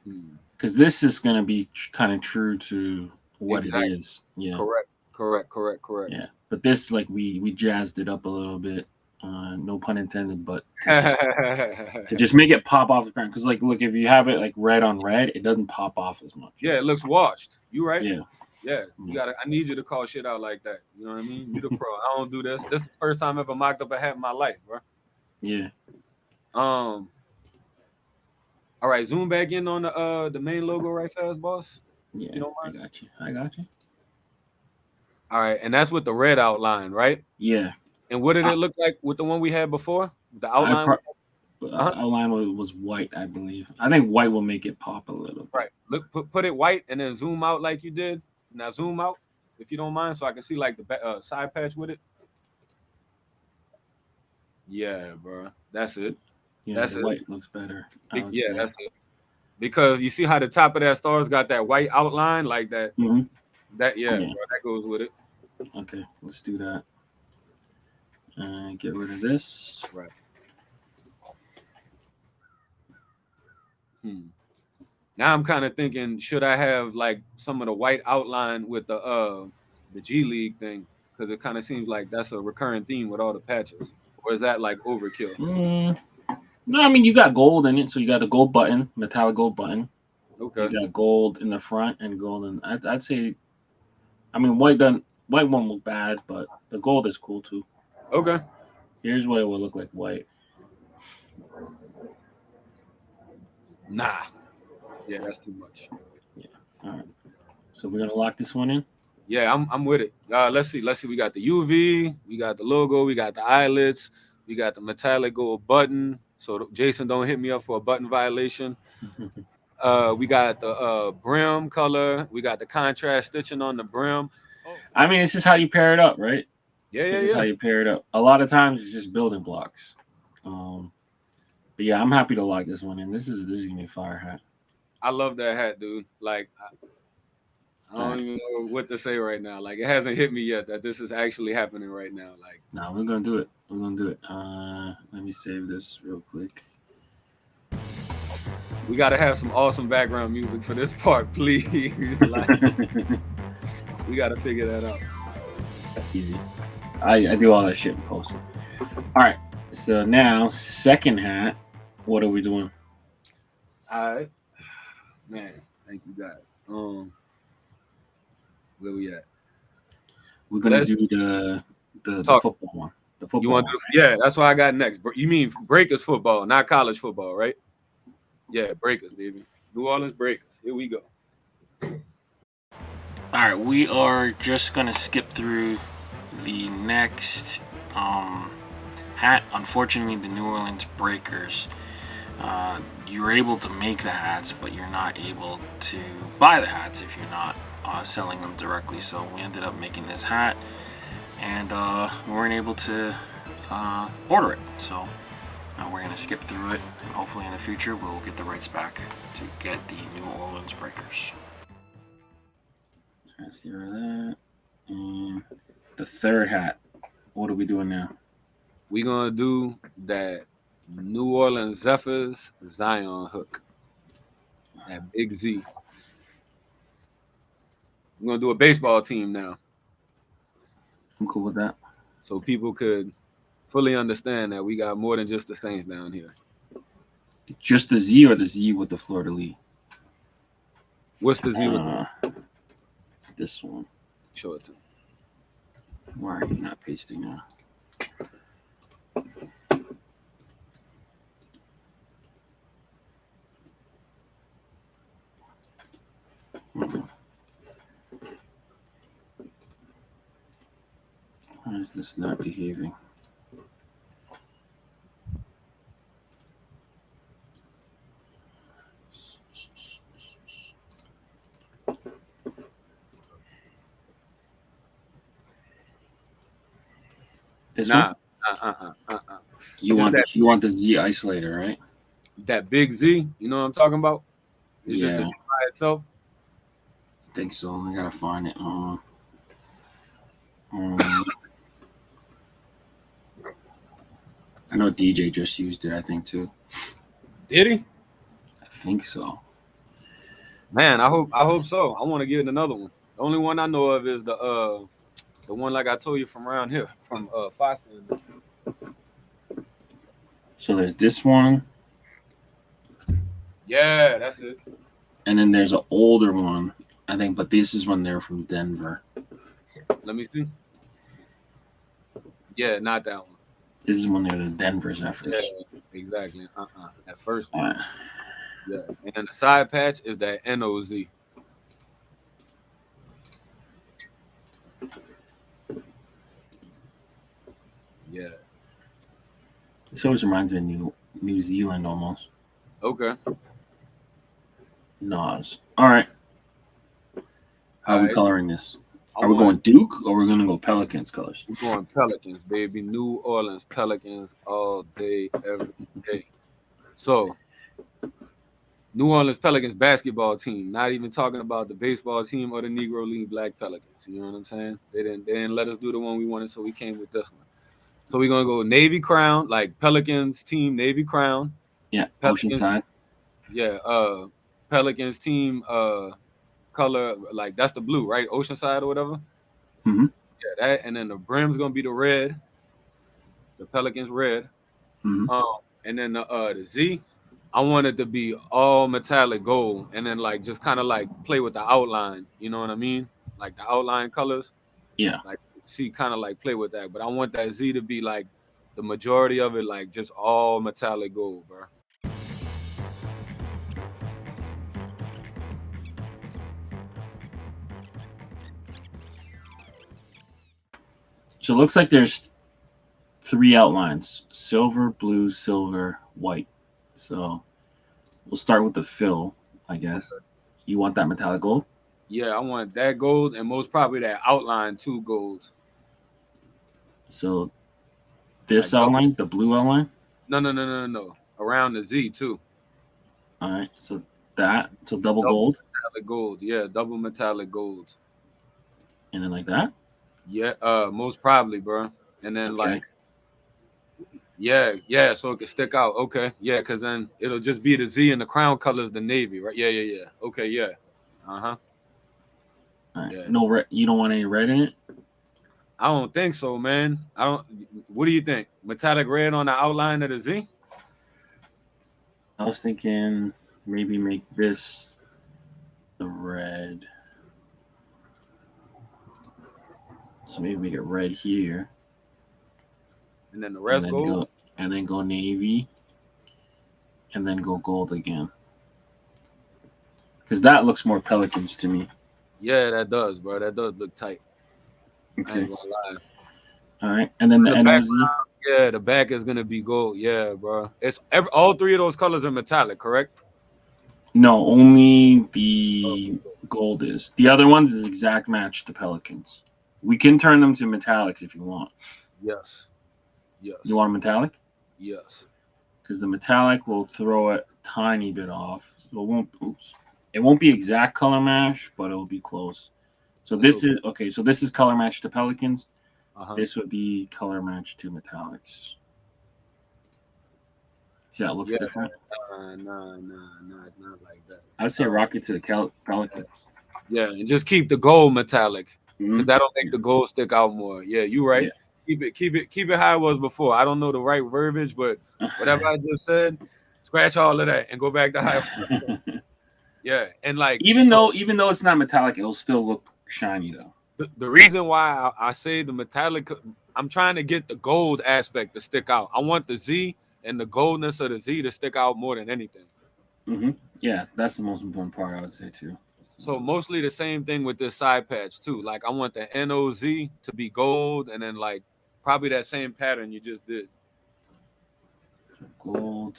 Hmm. Because this is gonna be kind of true to what it Exactly. is. Yeah. Correct. Correct. Correct. Correct. Yeah. But this, like, we jazzed it up a little bit. No pun intended, but to just make it pop off the ground. Because, like, look, if you have it like red on red, it doesn't pop off as much. Yeah, it looks washed. You right? Yeah. Yeah, you Yeah. gotta. I need you to call shit out like that. You know what I mean? You the pro. I don't do this. This is the first time I ever mocked up a hat in my life, bro. Yeah. Um. All right, zoom back in on the main logo right fast, boss. If Yeah. you don't I mind. got you. I got you. All right, and that's with the red outline, right? Yeah. And what did I, it look like with the one we had before? The I outline. pro- Uh-huh. outline was white, I believe. I think white will make it pop a little bit. Right. Look, put it white and then zoom out like you did. Now zoom out if you don't mind, so I can see like the side patch with it. Yeah, bro. That's it. Yeah, That's the it. white looks better, I would Yeah, say. that's it. Because you see how the top of that star's got that white outline like that. Mm-hmm. That yeah, Yeah. bro, that goes with it. Okay, let's do that. Get rid of this. Right. Hmm. Now I'm kind of thinking, should I have like some of the white outline with the G League thing? Because it kind of seems like that's a recurring theme with all the patches. Or is that like overkill? No, I mean you got gold in it, so you got the gold button, metallic gold button. You Okay. got gold in the front and gold in. I'd say, I mean white won't look bad, but the gold is cool too. Okay. Here's what it would look like white. Nah. Yeah, that's too much. Yeah. All right. So we're gonna lock this one in. Yeah, I'm with it. Let's see. Let's see. We got the UV, we got the logo, we got the eyelets, we got the metallic gold button. So Jason don't hit me up for a button violation. We got the brim color. We got the contrast stitching on the brim. Oh, I mean, this is how you pair it up, right? yeah, yeah, This is how yeah. you pair it up. A lot of times it's just building blocks. But yeah, I'm happy to lock this one in. This is gonna be a fire hat. I love that hat, dude. Like, I All don't right. even know what to say right now. Like, it hasn't hit me yet that this is actually happening right now. Like, Now we're gonna do it. We're gonna do it. Let me save this real quick. we got to have some awesome background music for this part, please. Like, we got to figure that out. That's easy. I do all that shit in post. All right. So now, second hat. What are we doing? All right, man. Thank you, God. Where we at? We're gonna Let's do the talk. football one. The You football want one. to do? Yeah, that's what I got next. You mean Breakers football, not college football, right? Yeah, Breakers, baby. New Orleans Breakers. Here we go. All right. We are just gonna skip through the next hat. Unfortunately, the New Orleans Breakers. You're able to make the hats, but you're not able to buy the hats if you're not selling them directly. So we ended up making this hat, and we weren't able to order it. So we're gonna skip through it, and hopefully in the future we'll get the rights back to get the New Orleans Breakers. Let's hear that. And the third hat. What are we doing now? We gonna do that New Orleans Zephyrs Zion hook. That big Z. We're gonna do a baseball team now, I'm cool with that. so people could fully understand that we got more than just the Saints down here. Just the Z or the Z with the fleur de lis? What's the Z with the This one. show it to? Why are you not pasting now? Why is this not behaving? This Nah, one? You just want the Z isolator, right? that big Z. You know what I'm talking about? It's just Yeah, the Z by itself. I think so. I gotta find it. I know DJ just used it. I think too. Did he? I think so. Man, I hope so. I want to get another one. The only one I know of is the one like I told you from around here from Foster. So there's this one, Yeah, that's it. and then there's an older one, I think, but this is when they're from Denver. Let me see. Yeah, not that one. This is when they're the Denver Zephyrs. Yeah, exactly. That first one. All right. Yeah, and then the side patch is that NOZ. Yeah. This always reminds me of New Zealand almost. Okay. Nas. All right. How are we Alright. coloring this? Are we going Duke or we're gonna go Pelicans colors? We're going Pelicans, baby. New Orleans Pelicans all day, every day. So, New Orleans Pelicans basketball team. Not even talking about the baseball team or the Negro League Black Pelicans. You know what I'm saying? They didn't let us do the one we wanted, so we came with this one. So we're gonna go Navy Crown, like Pelicans team Navy Crown. Yeah, Pelicans, Oceanside. Yeah, Pelicans team color, like that's the blue, right? Oceanside or whatever. Mm-hmm. Yeah, that, and then the brim's gonna be the red, the Pelicans red. Mm-hmm. And then the Z, I want it to be all metallic gold, and then like just kind of like play with the outline. You know what I mean? Like the outline colors. Yeah. Like see, kind of like play with that. But I want that Z to be like the majority of it, like just all metallic gold, bro. So it looks like there's 3 outlines: silver, blue, silver, white. So we'll start with the fill, I guess. You want that metallic gold? Yeah, I want that gold and most probably that outline two golds. So this Like double. outline, the blue outline. No. Around the Z too. All right. So that. So double Double gold, metallic gold. Yeah, double metallic gold. and then like that. Yeah, most probably, bro. And then Okay. like, yeah, so it can stick out. Okay, yeah, because then it'll just be the Z and the crown colors, the navy, right? Yeah. Okay, yeah. Uh-huh. All right. Yeah. No red. You don't want any red in it. I don't think so, man. I don't. What do you think? Metallic red on the outline of the Z? I was thinking maybe make this the red. So maybe make it red here, And then the and rest then gold? go navy, and then go gold again. Because that looks more pelicans to me. Yeah, that does, bro. That does look tight. I Okay. ain't gonna lie. All right. And then the The NOZ. background, yeah, the back is gonna be gold. Yeah, bro. All three of those colors are metallic, correct? No, only the gold is. The other ones is exact match to pelicans. We can turn them to metallics if you want. Yes. You Yes. want a metallic? Yes. Because the metallic will throw it a tiny bit off. So it won't. Oops. It won't be exact color match, but it'll be close. So That's this okay. is okay. So this is color match to pelicans. Uh-huh. This would be color match to metallics. See how it looks Yeah, different? not like that. I'd say rocket to the pelicans. Yeah, and just keep the gold metallic Mm-hmm. because that'll make the gold stick out more. Yeah, you right. Yeah. Keep it how it was before. I don't know the right verbiage, but whatever I just said, scratch all of that and go back to how. Yeah, and like even so, though it's not metallic, it'll still look shiny though. the reason why I say the metallic, I'm trying to get the gold aspect to stick out. I want the Z and the goldness of the Z to stick out more than anything. Mm-hmm. Yeah, that's the most important part, I would say too. So mostly the same thing with this side patch too. Like I want the NOZ to be gold, and then like probably that same pattern you just did. Gold,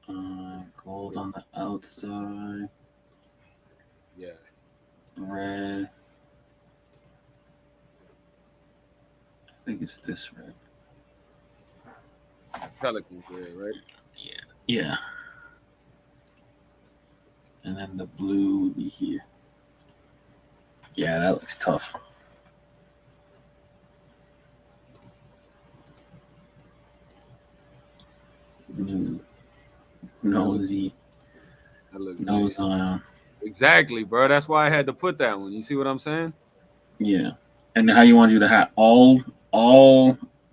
gold on the outside. Yeah. Red. I think it's this red. Pelicans red, right? Yeah. And then the blue would be here. Yeah, that looks tough. Nosy. That look Nose nice. on. Exactly, bro. That's why I had to put that one. You see what I'm saying? Yeah. And how you want to do the hat? All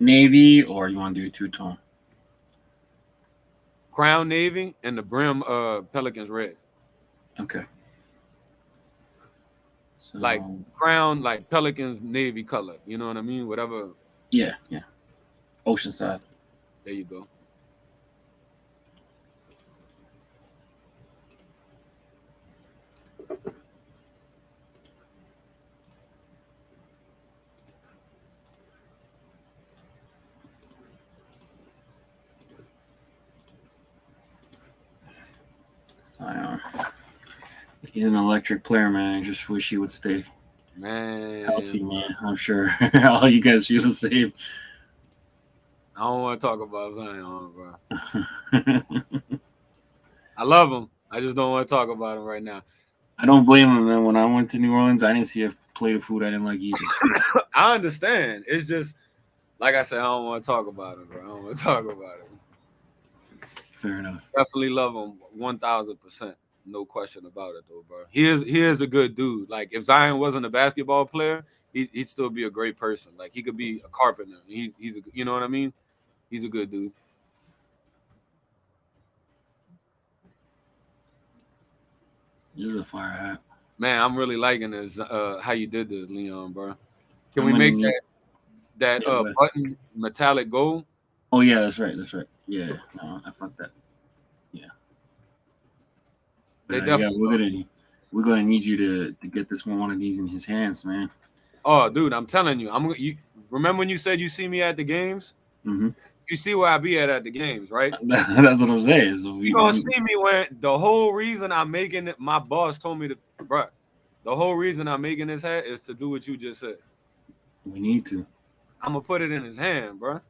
navy, or you want to do two-tone? Crown navy and the brim pelicans red. Okay. So Like crown, like pelicans navy color. You know what I mean? Whatever. yeah. Oceanside. There you go. Zion. He's an electric player, man. I just wish he would stay healthy, man. I'm sure all you guys feel the same. I don't want to talk about Zion, bro. I love him. I just don't want to talk about him right now. I don't blame him, man. When I went to New Orleans, I didn't see a plate of food I didn't like either. I understand. It's just like I said, I don't want to talk about him, bro. I don't want to talk about him. Fair enough. Definitely love him 1,000%. No question about it, though, bro. He is a good dude. Like if Zion wasn't a basketball player, he'd still be a great person. Like he could be a carpenter. He's a, you know what I mean? He's a good dude. This is a fire hat. Man, I'm really liking this. How you did this, Leon, bro. Can we make that button metallic gold? Oh yeah, that's right. Yeah, no, I fucked that. Yeah. They definitely. We're gonna need you to get this one of these in his hands, man. Oh, dude, I'm telling you, you remember when you said you see me at the games? Mm-hmm. You see where I be at the games, right? That's what I'm saying. So You gonna see me when the whole reason I'm making it. My boss told me to, bruh. The whole reason I'm making this hat is to do what you just said. we need to. I'm gonna put it in his hand, bruh.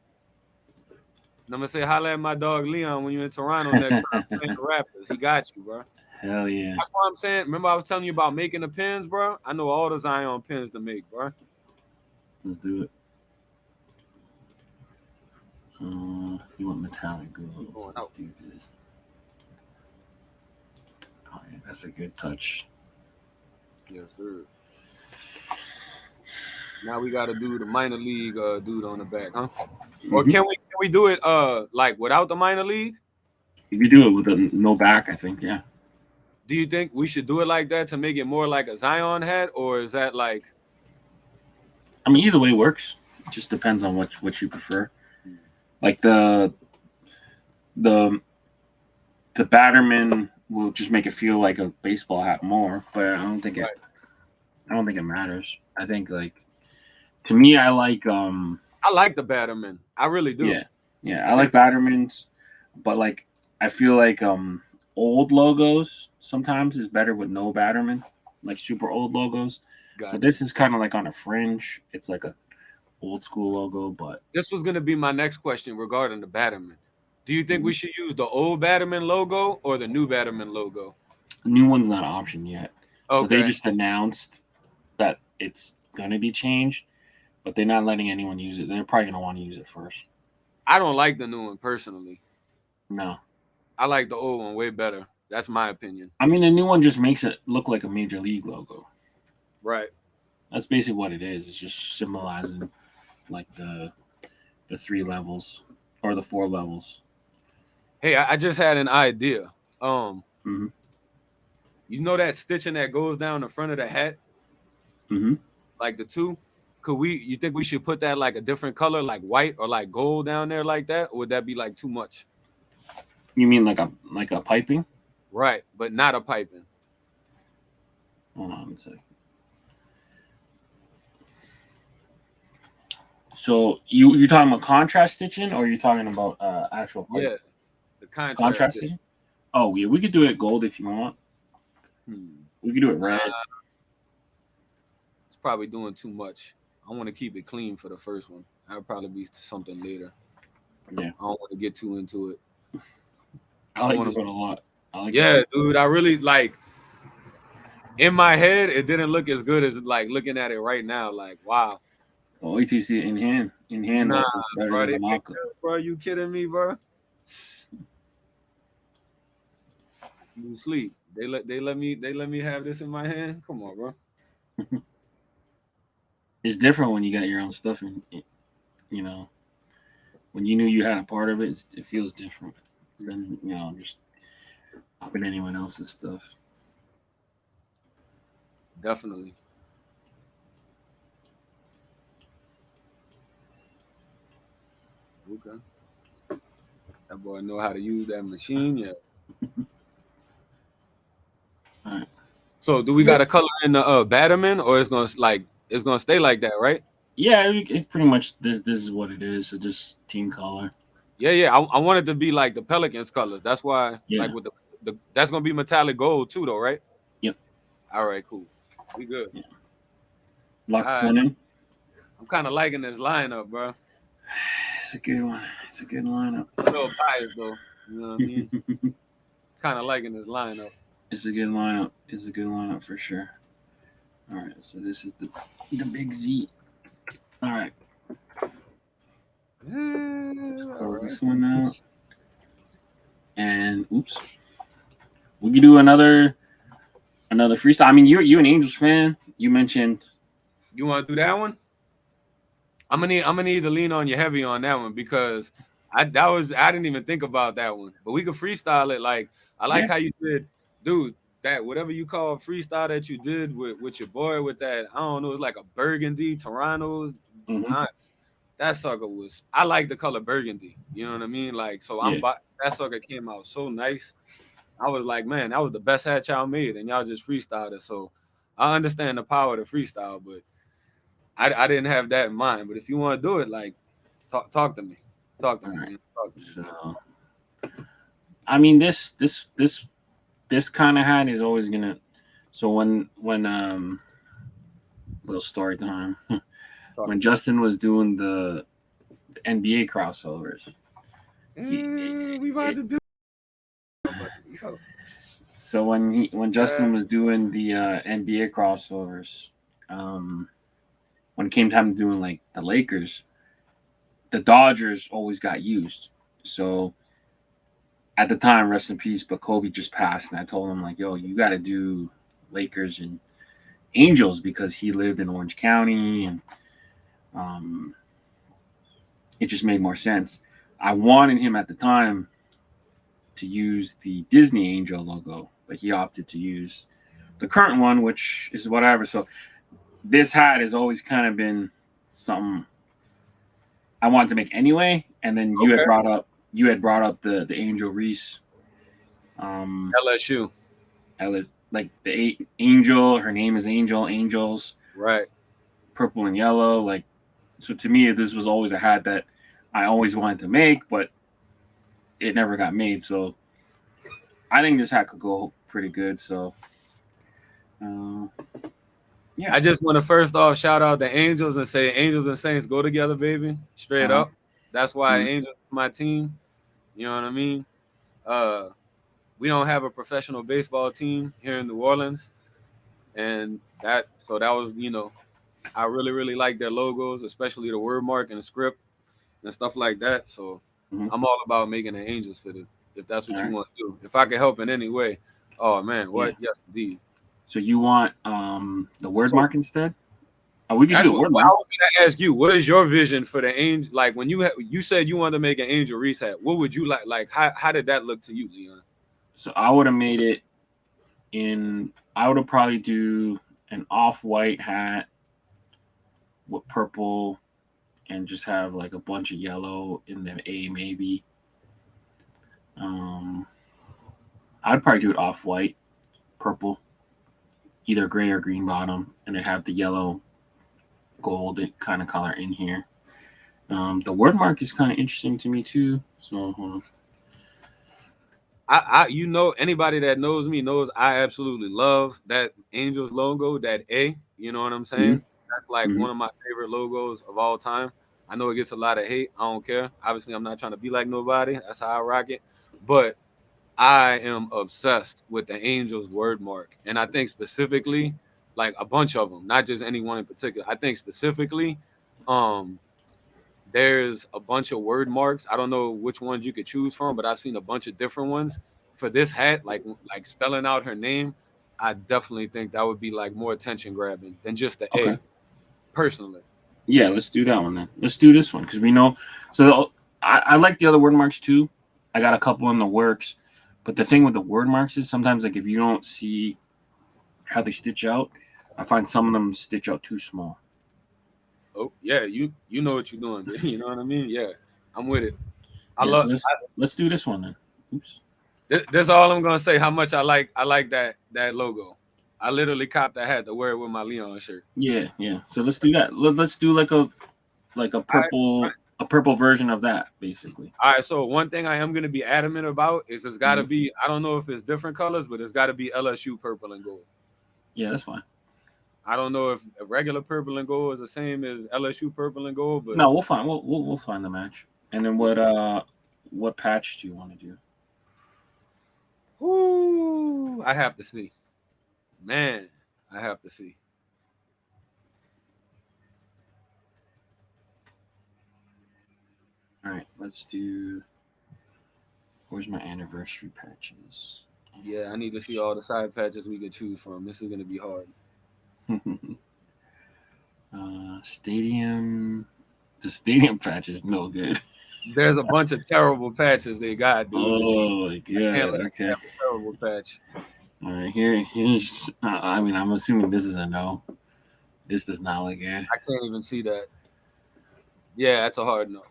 And I'm gonna say, holla at my dog Leon when you're in Toronto next time playing the Raptors. He got you, bruh. Hell yeah. That's what I'm saying. Remember I was telling you about making the pins, bro? I know all the Zion pins to make, bro. Let's do it. You want metallic gold? So let's do this. Oh yeah, that's a good touch. Yes, sir. Now we got to do the minor league dude on the back, huh? Or can we do it like without the minor league? If you do it with no back, I think, yeah. Do you think we should do it like that to make it more like a Zion hat, or is that like? I mean, either way works. It just depends on what you prefer. Like the Batterman will just make it feel like a baseball hat more, but I don't think it matters. I think like to me, I like the Batterman. I really do. Yeah, I like Battermans, but like I feel like old logos sometimes is better with no Batterman, like super old logos. Gotcha. So this is kind of like on a fringe. It's like a old school logo, but this was gonna be my next question regarding the Batterman. Do you think we should use the old Batterman logo or the new Batterman logo? The new one's not an option yet. Okay. So they just announced that it's gonna be changed, but they're not letting anyone use it. They're probably gonna want to use it first. I don't like the new one personally. No. I like the old one way better. That's my opinion. I mean, the new one just makes it look like a major league logo. Right. That's basically what it is. It's just symbolizing like the 3 levels or the 4 levels. Hey, I just had an idea. You know that stitching that goes down the front of the hat? Like the 2? You think we should put that like a different color, like white or like gold down there like that? Or would that be like too much? You mean like a piping? Right, but not a piping. Hold on a second. So you're talking about contrast stitching, or you're talking about actual piping? Yeah, the contrast stitching. Oh yeah, we could do it gold if you want. We could do it red. It's probably doing too much. I want to keep it clean for the first one. That'll probably be something later. Yeah, I don't want to get too into it. I like this one a lot. Dude, I really like. In my head, it didn't look as good as like looking at it right now. Like, wow. Oh, wait till you see it in hand. Nah, bro, you kidding me, bro? You sleep. They let me have this in my hand. Come on, bro. It's different when you got your own stuff, and you know, when you knew you had a part of it, it feels different than just copying anyone else's stuff. Definitely. Okay. That boy know how to use that machine yet. All right. So do we got a color in the Batterman, or it's gonna stay like that, right? Yeah, it pretty much this is what it is. So just team color. Yeah. I want it to be like the Pelicans colors. That's why, like with the that's gonna be metallic gold too, though, right? Yep. All right, cool. We good. Yeah. Lock this one in. I'm kind of liking this lineup, bro. It's a good one. It's a good lineup. A little biased though. You know what I mean? Kind of liking this lineup. It's a good lineup. It's a good lineup for sure. All right, so this is the big Z. All right. Close this one out. And oops. We could do another freestyle. I mean, you an Angels fan. You mentioned. You want to do that one? I'm gonna need to lean on you heavy on that one because I didn't even think about that one. But we could freestyle it. Like I like how you did, dude. That whatever you call freestyle that you did with your boy with that, I don't know, it's like a burgundy Toronto's. That sucker was. I like the color burgundy. You know what I mean? Like so, that sucker came out so nice. I was like, man, that was the best hat y'all made, and y'all just freestyled it. So I understand the power of the freestyle, but I didn't have that in mind. But if you want to do it, like, talk to me, talk to All me, right. man. Talk to me, man. So, I mean, this kind of hat is always gonna. So when little story time, Talk when Justin was doing the NBA crossovers, to me. he, We about it, to do. Yo. so when Justin was doing the NBA crossovers, um, when it came time to doing like the Lakers, the Dodgers always got used. So at the time, rest in peace, but Kobe just passed, and I told him like, "Yo, you got to do Lakers and Angels because he lived in Orange County, and um, it just made more sense." I wanted him at the time to use the Disney Angel logo, but he opted to use the current one, which is whatever. So this hat has always kind of been something I wanted to make anyway. And then Okay. you had brought up the Angel Reese. LSU. Ellis, like Angel. Her name is Angel. Angels, Right. purple and yellow. Like, so to me, this was always a hat that I always wanted to make, but it never got made. So I think this hat could go pretty good. So, uh, yeah. I just want to first off shout out the Angels and say Angels and Saints go together, baby. Straight Uh-huh. up. That's why Mhm. Angels is my team. You know what I mean? Uh, we don't have a professional baseball team here in New Orleans, and that was I really really like their logos, especially the word mark and the script and stuff like that. So Mhm. I'm all about making the Angels fitted if that's what All you right. want to do. If I can help in any way, oh man, Yeah. what? Yes, indeed. So you want the word So mark instead? Oh, we could do that's the what word I mark. was gonna ask you. What is your vision for the angel? Like when you said you wanted to make an angel reset. What would you like? Like how did that look to you, Leon? So I would have made it in. I would have probably do an off-white hat with purple and just have like a bunch of yellow in the A maybe. Um, I'd probably do it off-white, purple, either gray or green bottom, and then have the yellow gold kind of color in here. The word mark is kind of interesting to me too. So hold on. Anybody that knows me knows I absolutely love that Angels logo, that A. You know what I'm Mm-hmm. saying? That's like Mm-hmm. one of my favorite logos of all time. I know it gets a lot of hate. I don't care. Obviously, I'm not trying to be like nobody. That's how I rock it. But I am obsessed with the Angels word mark. And I think specifically, like a bunch of them, not just any one in particular. I think specifically, um, there's a bunch of word marks. I don't know which ones you could choose from, but I've seen a bunch of different ones for this hat, like spelling out her name. I definitely think that would be like more attention grabbing than just the Okay. A, personally. Yeah, let's do that one then. Let's do this one because we know. So I like the other word marks too. I got a couple in the works, but the thing with the word marks is sometimes like if you don't see how they stitch out, I find some of them stitch out too small. Oh yeah, you know what you're doing, you know what I mean? Yeah, I'm with it. I Yeah, love. so let's do this one then. Oops. This all I'm gonna say. How much I like that logo. I literally copped that hat to wear it with my Leon shirt. Yeah, yeah. So let's do that. Let's do like All right, a purple version of that basically. all right. So one thing I am gonna be adamant about is it's got to Mhm. be. I don't know if it's different colors, but it's got to be LSU purple and gold. Yeah, that's fine. I don't know if a regular purple and gold is the same as LSU purple and gold, but No, we'll find we'll find the match. And then yeah. what patch do you want to do? Whoo, I have to see. Man, I have to see. All right, let's do. Where's my anniversary patches? Yeah, I need to see all the side patches we could choose from. This is gonna be hard. Stadium. The stadium patch is no good. There's a bunch of terrible patches they got, dude. That you Oh my can't god. let them Okay. have a terrible patch. All right. Here's. I mean, I'm assuming this is a no. This does not look good. I can't even see that. Yeah, that's a hard no.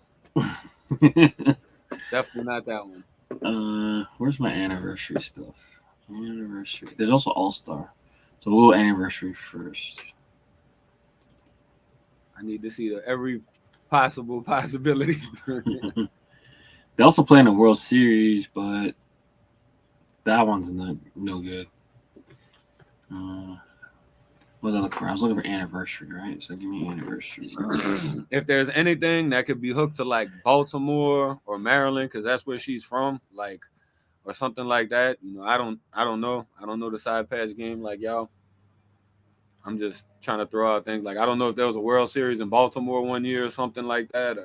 Definitely not that one. Where's my anniversary stuff? Anniversary. There's also All Star. So we'll anniversary first. I need to see every possible possibility. They also play in the World Series, but that one's no good. What was I looking for? I was looking for anniversary, right? So give me anniversary. If there's anything that could be hooked to like Baltimore or Maryland, because that's where she's from, like or something like that. I don't know. I don't know the side patch game like y'all. I'm just trying to throw out things like I don't know if there was a World Series in Baltimore one year or something like that.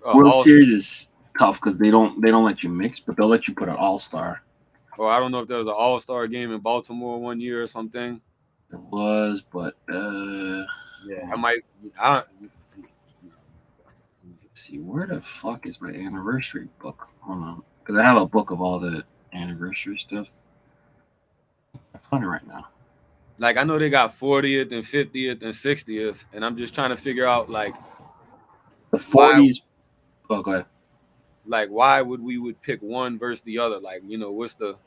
World All Series is tough because they don't let you mix, but they'll let you put an All Star. or I don't know if there was an All Star game in Baltimore one year or something. It was, but Yeah, I might. I, see where the fuck is my anniversary book? Hold on, because I have a book of all the anniversary stuff. I'm finding it right now. like I know they got 40th and 50th and 60th, and I'm just trying to figure out The why 40s. Oh, go ahead. why would pick one versus the other? Like, what's the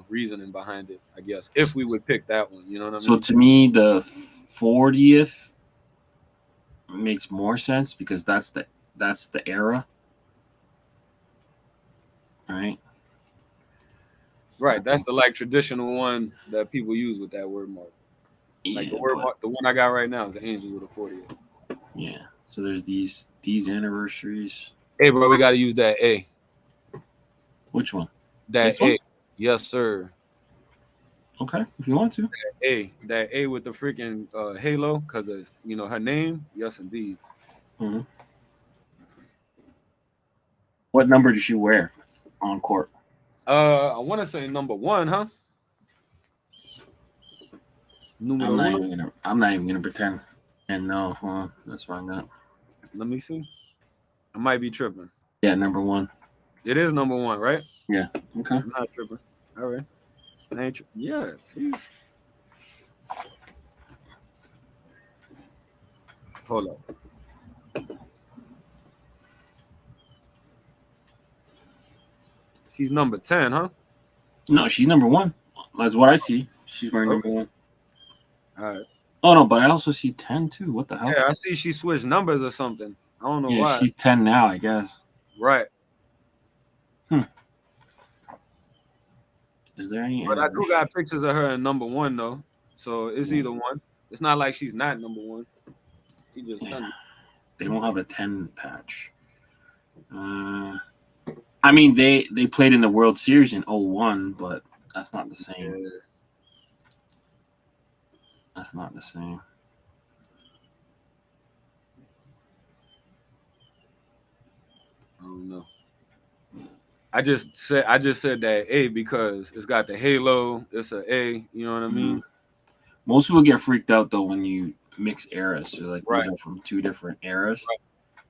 reasoning behind it, I guess. If we would pick that one, you know what I So mean? to me, the 40th makes more sense because that's the era, right? Right. That's the traditional one that people use with that word mark. Like the Yeah, word but mark, the one I got right now is the angels with a 40th. yeah. So there's these anniversaries. Hey bro, we gotta use that A. Which one? That This one? A. Yes, sir. Okay, if you want to. That A with the freaking halo, because of her name. Yes, indeed. Hmm. What number did she wear on court? I want to say number one, huh? Numero uno. I'm not even gonna pretend. And no, that's why not. Let me see. I might be tripping. Yeah, number one. It is number one, right? Yeah. Okay. I'm not tripping. All right. I ain't yeah. See. Hold up. She's number 10, huh? No, she's number one. That's what I see. She's wearing number Okay. one. All right. Oh no, but I also see 10 too. What the hell? Yeah, I see she switched numbers or something. I don't know Yeah, why. she's 10 now, I guess. Right. Hmm. Is there any But I do anniversary? got pictures of her in number one though. So it's Yeah. either one. It's not like she's not number one. She just Yeah. 10. They don't have a 10 patch. Uh, I mean, they played in the World Series in '01, but that's not the same. Yeah. That's not the same. I don't know. I just said that A because it's got the halo. It's a A. You know what I Mhm. mean? Most people get freaked out though when you mix eras. So like these Right. are from two different eras,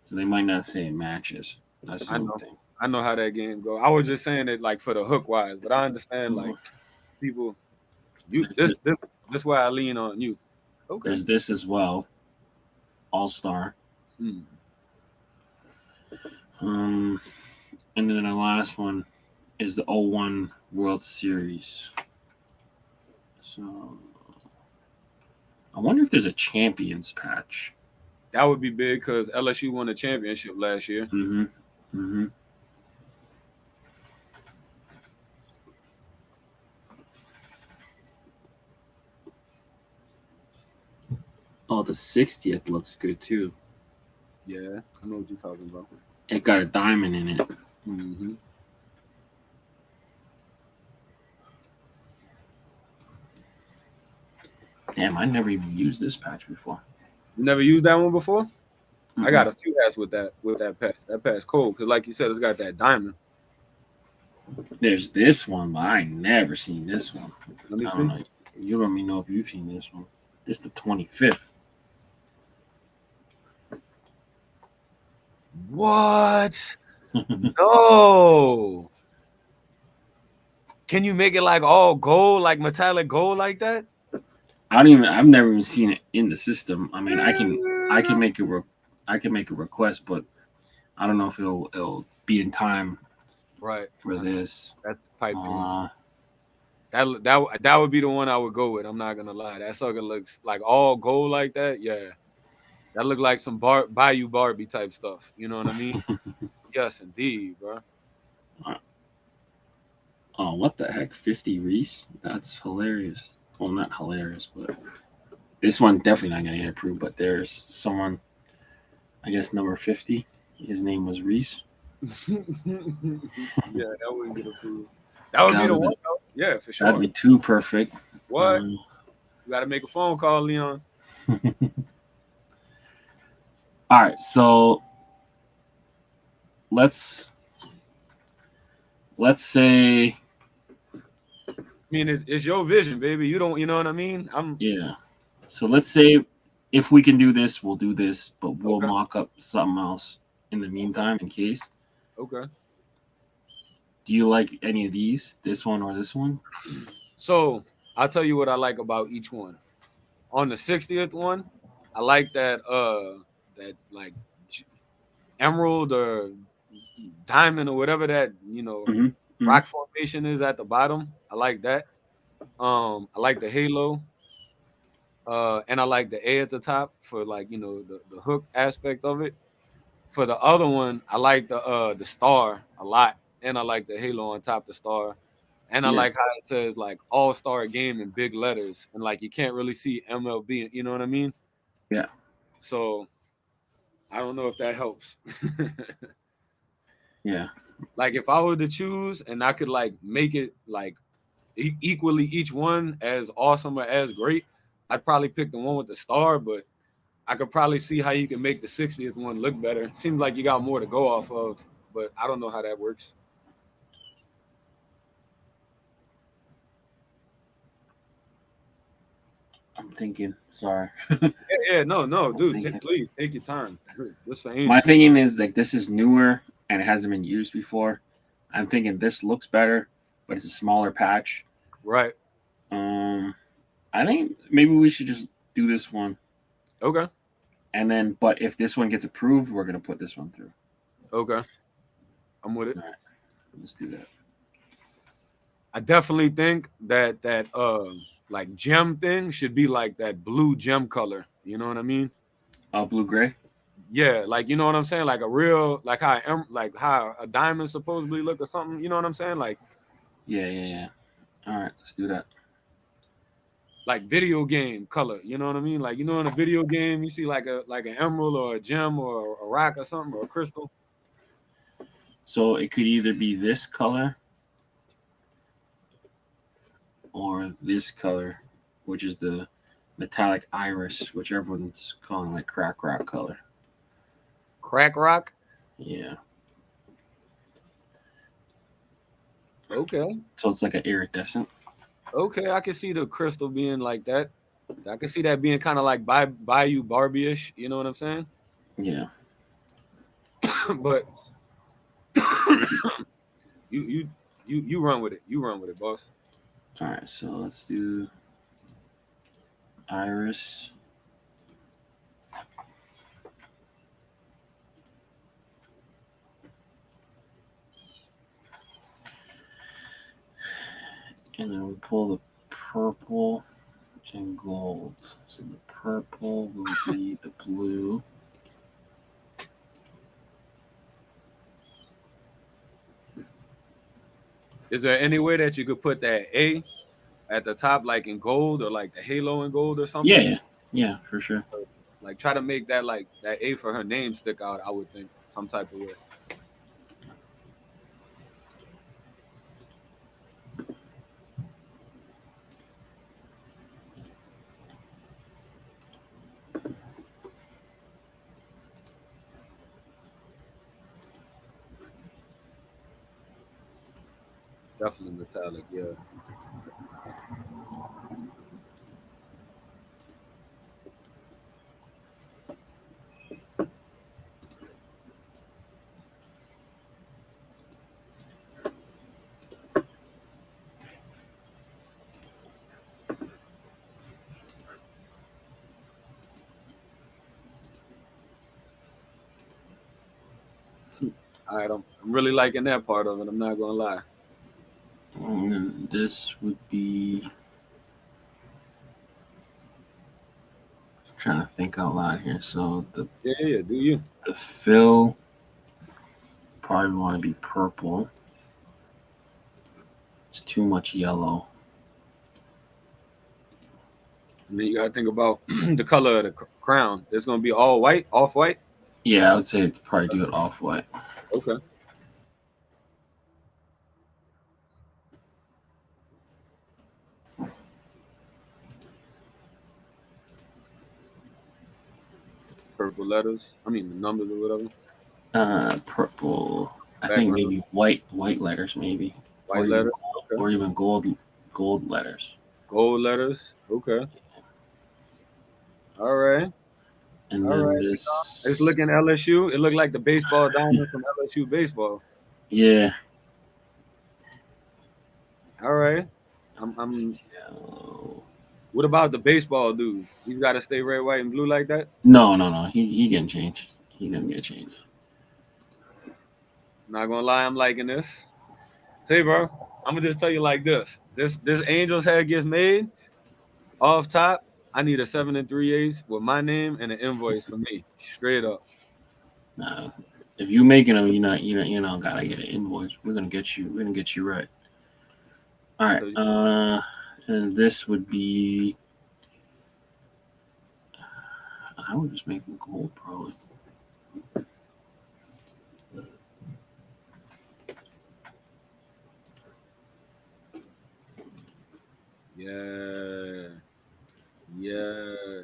so they might not say it matches. That's the I only know. thing. I know how that game go. I was just saying it for the hook wise, but I understand Mhm. people. You There's, this why I lean on you. Okay. there's this as well, All Star. Hmm. Um, and then the last one is the '01 World Series. So I wonder if there's a champions patch. That would be big because LSU won the championship last year. Mm-hmm. Mm-hmm. Oh, the 60th looks good too. Yeah, I know what you're talking about. It got a diamond in it. Mm-hmm. Damn, I never even used this patch before. You never used that one before? I Mm-mm. got a few hats with that patch. That patch cool because, like you said, it's got that diamond. There's this one, but I ain't never seen this one. Let me I don't see. know. You let me know if you've seen this one. This the 25th. What? No. Can you make it like all gold, like metallic gold, like that? I've never even seen it in the system. I mean, I can make I can make a request, but I don't know if it'll be in time Right. for I know. this. That's the pipe dream. Uh, That would be the one I would go with. I'm not gonna lie. That sucker looks like all gold like that. Yeah. That look like some Bayou Barbie type stuff. You know what I mean? Yes, indeed, bro. Oh, what the heck? 50 Reese? That's hilarious. Well, not hilarious, but this one definitely not gonna get approved. But there's someone, I guess number 50. His name was Reese. Yeah, that wouldn't get approved. That would That be would the have one been though. Yeah, for that'd sure. be too perfect. What? Um, You got to make a phone call, Leon. all right, so let's let's say I mean, it's your vision, baby. You don't, you know what I mean? I'm yeah. So let's say if we can do this, we'll do this, but we'll okay. mock up something else in the Okay. meantime in case. Okay. Do you like any of these? This one or this one? So I'll tell you what I like about each one. On the 60th one, I like that like j- emerald or diamond or whatever that Mm-hmm. Mm-hmm. rock formation is at the bottom. I like that. I like the halo. And I like the A at the top for like the hook aspect of it. For the other one, I like the star a lot, and I like the halo on top of the star, and I Yeah. like how it says like All Star Game in big letters, and like you can't really see MLB. You know what I mean? Yeah. So I don't know if that helps. Yeah. Like if I were to choose, and I could like make it like equally each one as awesome or as great, I'd probably pick the one with the star, but I could probably see how you can make the 60th one look better. Seems like you got more to go off of, but I don't know how that works. I'm thinking. Sorry. Yeah, no, no, I'm dude, thinking. please take your time. This for Angel. My thinking is like this is newer and it hasn't been used before. I'm thinking this looks better, but it's a smaller patch. Right. Um, I think maybe we should just do this one, Okay. and then but if this one gets approved, we're gonna put this one through. Okay. I'm with it. All right, let's do that. I definitely think that like gem thing should be like that blue gem color. You know what I mean? Blue gray. Yeah, like you know what I'm saying? Like a real like how a diamond supposedly look or something. You know what I'm saying? Yeah, yeah, yeah. All right, let's do that. Like video game color. You know what I mean? Like in a video game you see like an emerald or a gem or a rock or something or a crystal. So it could either be this color or this color, which is the metallic iris, which everyone's calling like crack rock color. Crack rock. Yeah. Okay. So it's like an iridescent. Okay, I can see the crystal being like that. I can see that being kind of like Bayou Barbie-ish. You know what I'm saying? Yeah. But you you you run with it. You run with it, boss. All right, so let's do iris. And then we pull the purple and gold. So the purple will be the blue. Is there any way that you could put that A at the top, like in gold, or like the halo in gold or Yeah, something? yeah, yeah, for sure. Like try to make that like that A for her name stick out. I would think some type of way. Definitely metallic. Yeah. All right. I'm really liking that part of it. I'm not gonna lie. And this would be Trying to think out loud here. So Yeah, yeah, do you? the fill probably want to be purple. It's too much yellow. And then you gotta think about the color of the crown. It's gonna be all white, off white. Yeah, I would say probably do it off white. Okay. Purple letters. I mean the numbers or whatever. Purple. I think Background. maybe white letters maybe, White letters. Okay. or even gold letters. Gold letters. Okay. All right. And All then right. It's this, looking LSU. It looked like the baseball diamond from LSU baseball. yeah. All right. I'm. What about the baseball dude? He's got to stay red, white, and blue like that. No. He getting changed. He gonna get changed. Not gonna lie, I'm liking this. Say, bro, I'm gonna just tell you like this. This angel's head gets made off top. I need a 7 3/8 with my name and an invoice for me, straight up. Nah, if you making them, you not gotta get an invoice. We're gonna get you. We're gonna get you right. All right. And this would be. I would just make them gold, probably. Yeah, yeah.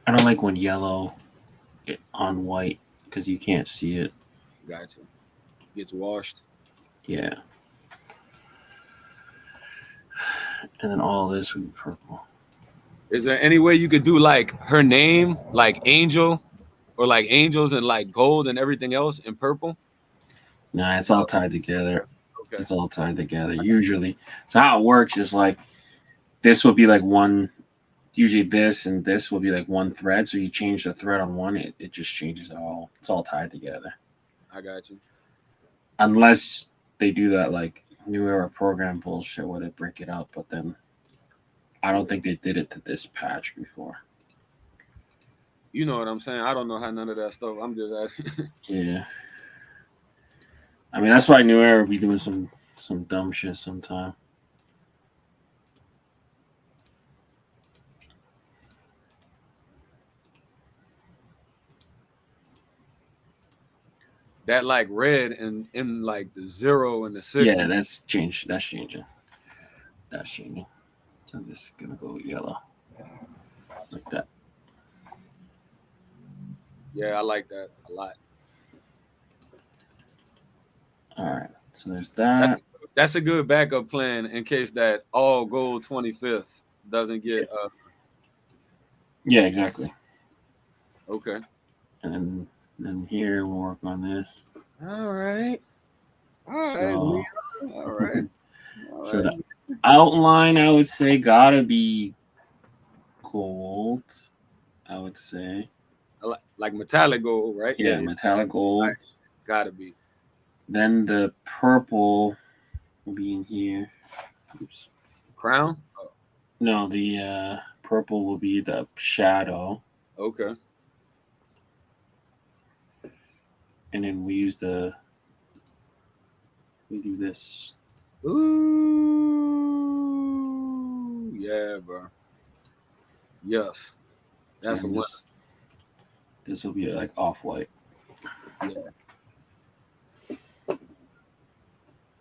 I don't like when yellow on white because you can't see it. Gotcha. Gets washed. Yeah. And then all this would be purple. Is there any way you could do like her name, like Angel, or like angels and like gold and everything else in purple? Nah, it's all tied together. Okay. It's all tied together usually. So how it works is like this will be like one. Usually this and this will be like one thread. So you change the thread on one, it just changes it all. It's all tied together. I got you. Unless they do that like new era program bullshit where they break it up, but then I don't think they did it to this patch before. You know what I'm saying? I don't know how none of that stuff. I'm just asking. Yeah. I mean that's why new era be doing some dumb shit sometime. That like red and in like the 0 and the 6. Yeah, that's changed. That's changing. That's changing. So this is gonna go yellow. Like that. Yeah, I like that a lot. Alright. So there's that. That's a good backup plan in case that all gold 25th doesn't get Yeah, exactly. okay. And then here we'll work on this. All right. All right. So, All right. So the outline I would say gotta be gold. I would say. Like metallic gold, right? Yeah, metallic gold. Right. Gotta be. Then the purple will be in here. Oops. Crown? Oh. No, the purple will be the shadow. Okay. And then we do this. Ooh, yeah, bro. Yes, that's a win. This will be like off-white. Yeah.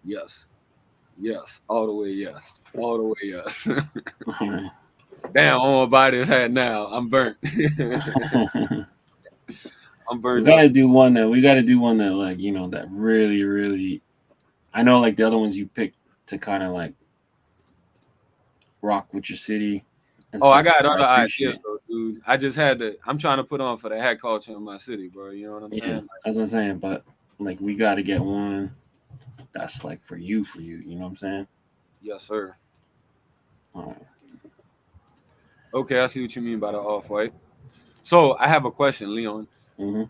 Yes. Yes. All the way yes. All the way yes. Damn, I'm gonna buy this hat now. I'm burnt. I'm burnt. We gotta do one that like, that really, really I know like the other ones you picked to kind of like rock with your city. Oh, I got other ideas, though, dude. I just had to. I'm trying to put on for the hat culture in my city, bro. You know what I'm saying? That's what I'm saying. But like, we got to get one that's like for you. You know what I'm saying? Yes, sir. All right. Okay, I see what you mean by the off-white. So I have a question, Leon. Mm-hmm.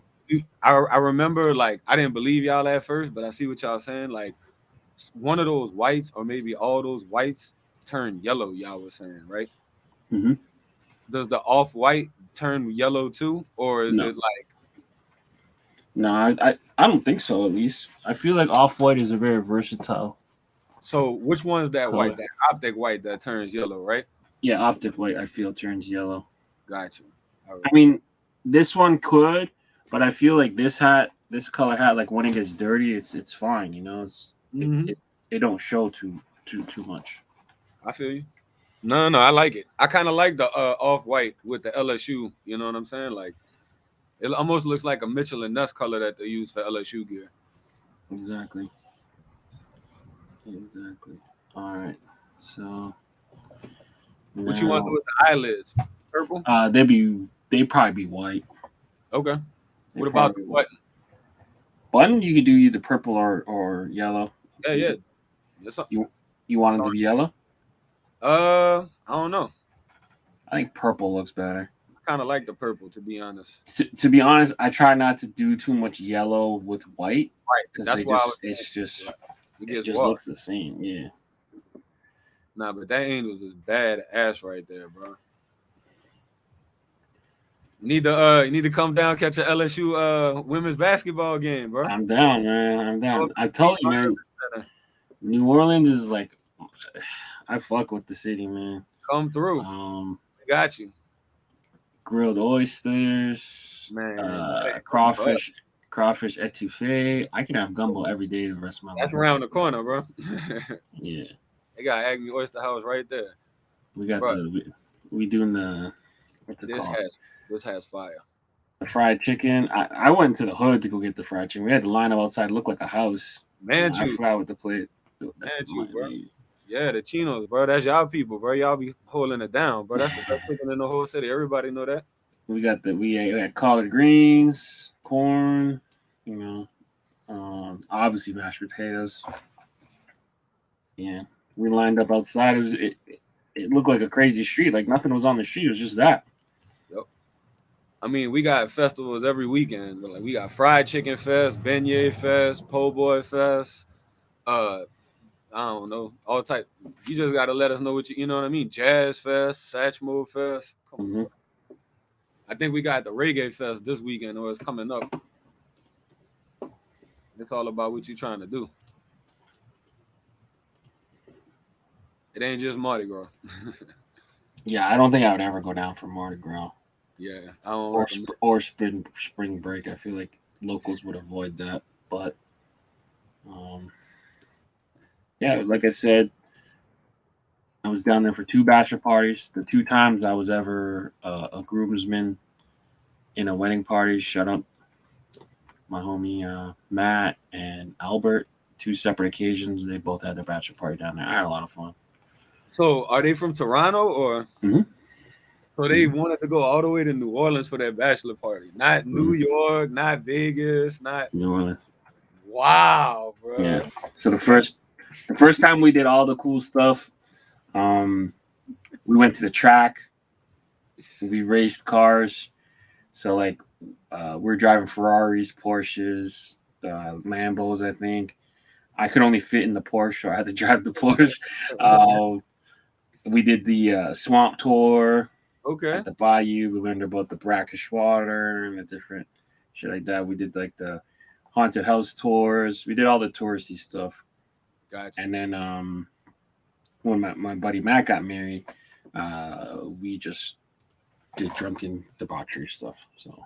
I remember like I didn't believe y'all at first, but I see what y'all saying. Like one of those whites or maybe all those whites turn yellow. Y'all was saying, right? Mm-hmm. Does the off white turn yellow too, or is No, it like no, I don't think so. At least I feel like off white is a very versatile so? Which one is that white? color. That optic white that turns yellow, right? Yeah, optic white I feel turns yellow. Got you. All I right. mean, this one could, but I feel like this color hat, like when it gets dirty, it's fine. You know, it, Mm-hmm. it, it don't show too much. I feel you. No, no, I like it. I kind of like the off white with the LSU. You know what I'm saying? Like it almost looks like a Mitchell and Ness color that they use for LSU gear. Exactly. Exactly. All right. So What you want to do now, with the eyelids? Purple. they probably be white. Okay. They What about probably the be white. button? Button you could do either purple or yellow. Up Yeah, to yeah. you. That's You want it to be yellow? I don't know. I think purple looks better. I kind of like the purple to be honest. To be honest, I try not to do too much yellow with white Right. because That's why I was saying right. It it gets just washed. looks the same. Yeah, Nah, but that Angels is bad ass right there, bro. You need to come down catch a LSU women's basketball game, bro. I'm down, man. I'm Go down. to I the told you, man. Center. New Orleans is like, I fuck with the city, man. Come through. Um, We got you. Grilled oysters, Man, that ain't nothing but crawfish etouffee. I can have gumbo every day the rest of my that's life. around the corner, bro. Yeah, They got Agnew Oyster House right there. we got Bro, we doing the what's it this called? has this has fire. The fried chicken. I went to the hood to go get the fried chicken. We had to line up outside, look like a house. Man I chew. forgot what the plate. Man chew, bro. Yeah, the chinos, bro. That's y'all people, bro. Y'all be holding it down, bro. That's the best chicken in the whole city. Everybody know that. We had collard greens, corn, you know, obviously mashed potatoes. Yeah, we lined up outside. It looked like a crazy street. Like nothing was on the street. It was just that. Yep. I mean, we got festivals every weekend. But like we got fried chicken fest, beignet fest, po' boy fest. Uh, I don't know, all type. You just gotta let us know what you know what I mean. Jazz fest, Satchmo fest. Come on, Mm-hmm. bro. I think we got the reggae fest this weekend, or it's coming up. It's all about what you trying to do. It ain't just Mardi Gras. Yeah, I don't think I would ever go down for Mardi Gras Yeah, I don't recommend. or spring break. I feel like locals would avoid that. But um, yeah, like I said, I was down there for two bachelor parties. The two times I was ever a groomsman in a wedding party. Shut up, my homie Matt and Albert. Two separate occasions. They both had their bachelor party down there. I had a lot of fun. So, are they from Toronto or? Mm-hmm. So they wanted to go all the way to New Orleans for their bachelor party, not New Mm-hmm. York, not Vegas, not. New Orleans. Wow, Yeah. bro. So the first time we did all the cool stuff, we went to the track. We raced cars. So like we're driving Ferraris, Porsches, Lambos. I think I could only fit in the Porsche, so I had to drive the Porsche. We did the swamp tour Okay, at the bayou. We learned about the brackish water and the different shit like that. We did like the haunted house tours. We did all the touristy stuff. gotcha. And then when my buddy Matt got married, we just did drunken debauchery stuff. So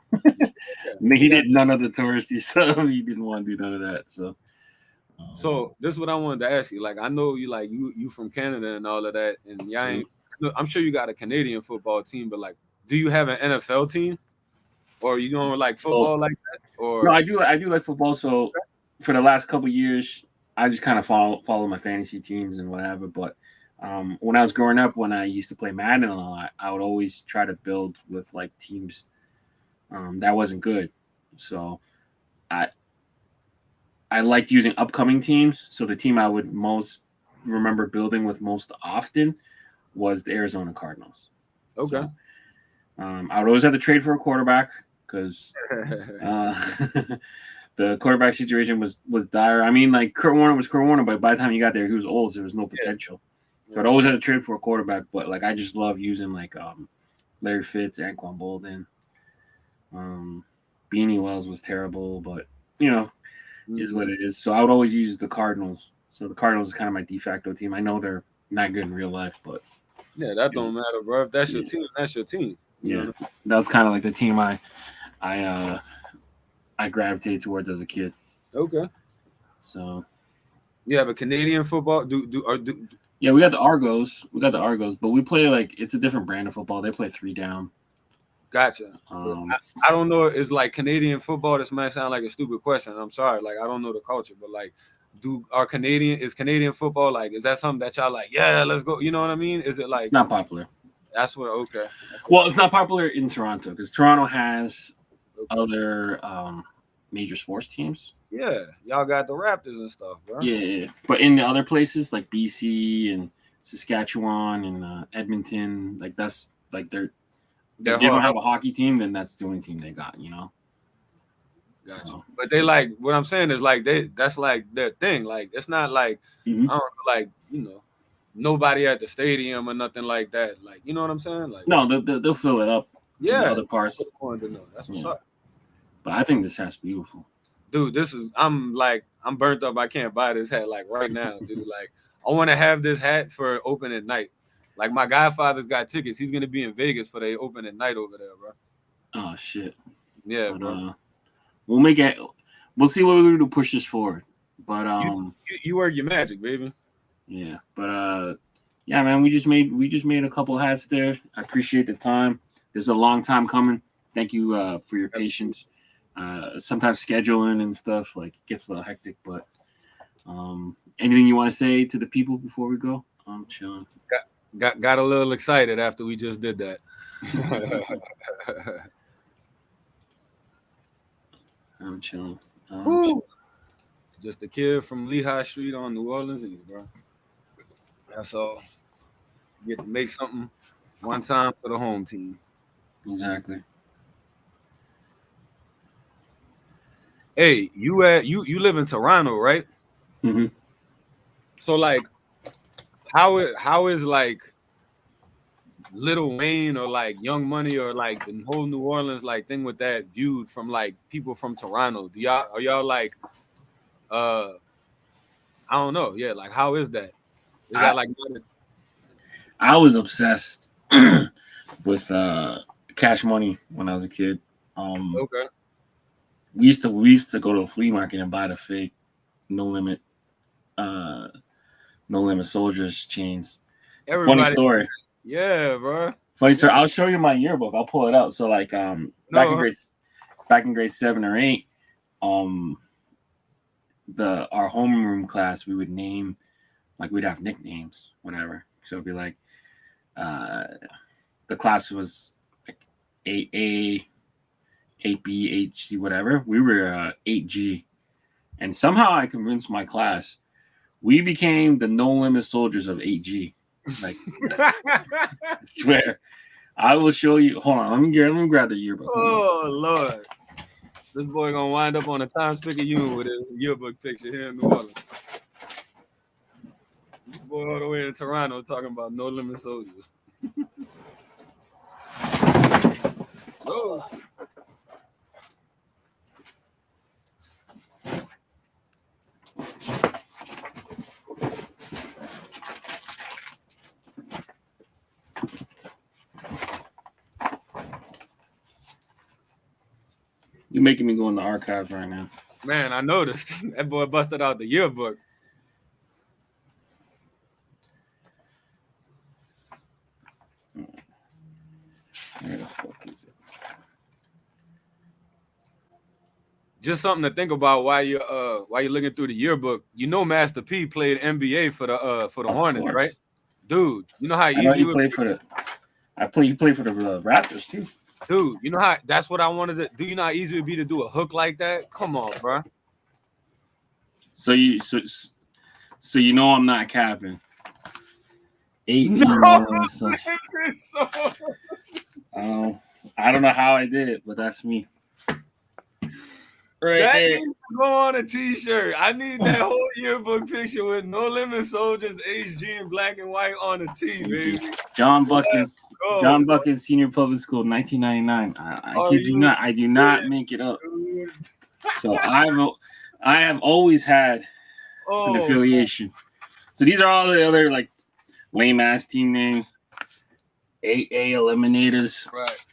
he did none of the touristy stuff. He didn't want to do none of that. So this is what I wanted to ask you. Like, I know you like you from Canada and all of that, and y'all ain't. I'm sure you got a Canadian football team, but like, do you have an NFL team, or you don't like so football like that, no, or? I do like football. So for the last couple years, I just kind of follow my fantasy teams and whatever. But when I was growing up, when I used to play Madden a lot, I would always try to build with like teams that wasn't good. So I I liked using upcoming teams. So the team I would most remember building with most often was the Arizona Cardinals. Okay. So, I would always have to trade for a quarterback because The quarterback situation was dire. I mean, like Kurt Warner was Kurt Warner, but by the time he got there, he was old, so there was no potential. So I'd always had to trade for a quarterback, but like I just love using like Larry Fitz, Anquan Bolden. Beanie Wells was terrible, but you know, is what it is. So I would always use the Cardinals. So the Cardinals is kind of my de facto team. I know they're not good in real life, but yeah, that don't matter, bro. If that's your team, that's your team. You know? That was kind of like the team I gravitated towards as a kid. Okay. So you have a Canadian football? Yeah, we got the Argos. But we play like it's a different brand of football. They play 3 down. Gotcha. I don't know. It's like Canadian football. This might sound like a stupid question. I'm sorry. Like I don't know the culture, but like, is Canadian football like? Is that something that y'all like? Yeah, let's go. You know what I mean? Is it like? It's not popular. That's what. Okay. Well, it's not popular in Toronto because Toronto has other major sports teams. Yeah, y'all got the Raptors and stuff, bro. Yeah, but in the other places like BC and Saskatchewan and Edmonton, like that's like if they don't have a hockey team, then that's the only team they got, you know. Gotcha. So. But they like what I'm saying is like that's like their thing. Like it's not like I don't know, like nobody at the stadium or nothing like that. Like you know what I'm saying? Like no, they'll fill it up. Yeah, in other parts. That's what's up. But I think this hat's beautiful. Dude, I'm burnt up. I can't buy this hat like right now, dude. Like I want to have this hat for opening night. Like my godfather's got tickets. He's gonna be in Vegas for the opening night over there, bro. Oh shit. Yeah, bro. We'll make it. We'll see what we do to push this forward. But you work your magic, baby. Yeah, but yeah, man, we just made a couple hats there. I appreciate the time. This is a long time coming. Thank you for your patience. Sometimes scheduling and stuff like gets a little hectic, but anything you want to say to the people before we go? I'm chilling. Got a little excited after we just did that. I'm chilling. Just a kid from Lehigh Street on New Orleans East, bro. That's all. Get to make something one time for the home team. Exactly. Hey, you live in Toronto, right? Mm-hmm. So like, how is like Lil Wayne or like Young Money or like the whole New Orleans like thing with that viewed from like people from Toronto? Are y'all like I don't know, yeah, like how is that? Is that like I was obsessed with Cash Money when I was a kid. Okay. We used to go to a flea market and buy the fake No Limit Soldiers chains. Funny story. Yeah, bro. Funny story. I'll show you my yearbook. I'll pull it out. So like back in grade 7 or 8, our homeroom class, we would name, like we'd have nicknames, whatever. So it'd be like the class was like 8A, 8B, 8C, whatever. We were 8G. And somehow I convinced my class we became the No Limit Soldiers of 8G. Like, I swear. I will show you. Hold on. Let me grab the yearbook. Oh, Lord. This boy going to wind up on a Times Picayune with his yearbook picture here in New Orleans. This boy all the way in Toronto talking about No Limit Soldiers. Oh, You're making me go in the archives right now. Man, I noticed. That boy busted out the yearbook. Where the fuck is it? Just something to think about while you're looking through the yearbook. You know, Master P played NBA for the Hornets, right? Dude, you know how easy he played for the. He played for the Raptors too. Dude, you know how that's what I wanted to do. You know how easy it would be to do a hook like that? Come on, bro. So you know I'm not capping. 8 no, I don't know how I did it, but that's me. right that there. needs to go on a T-shirt. I need that whole yearbook picture with No Limit Soldiers, HG in black and white on a T, baby. John Buchan, go. John Buchan Senior Public School, 1999. I kid you not. I do not make it up. Dude. So I have always had an affiliation. So these are all the other like lame ass team names. AA Eliminators. Right.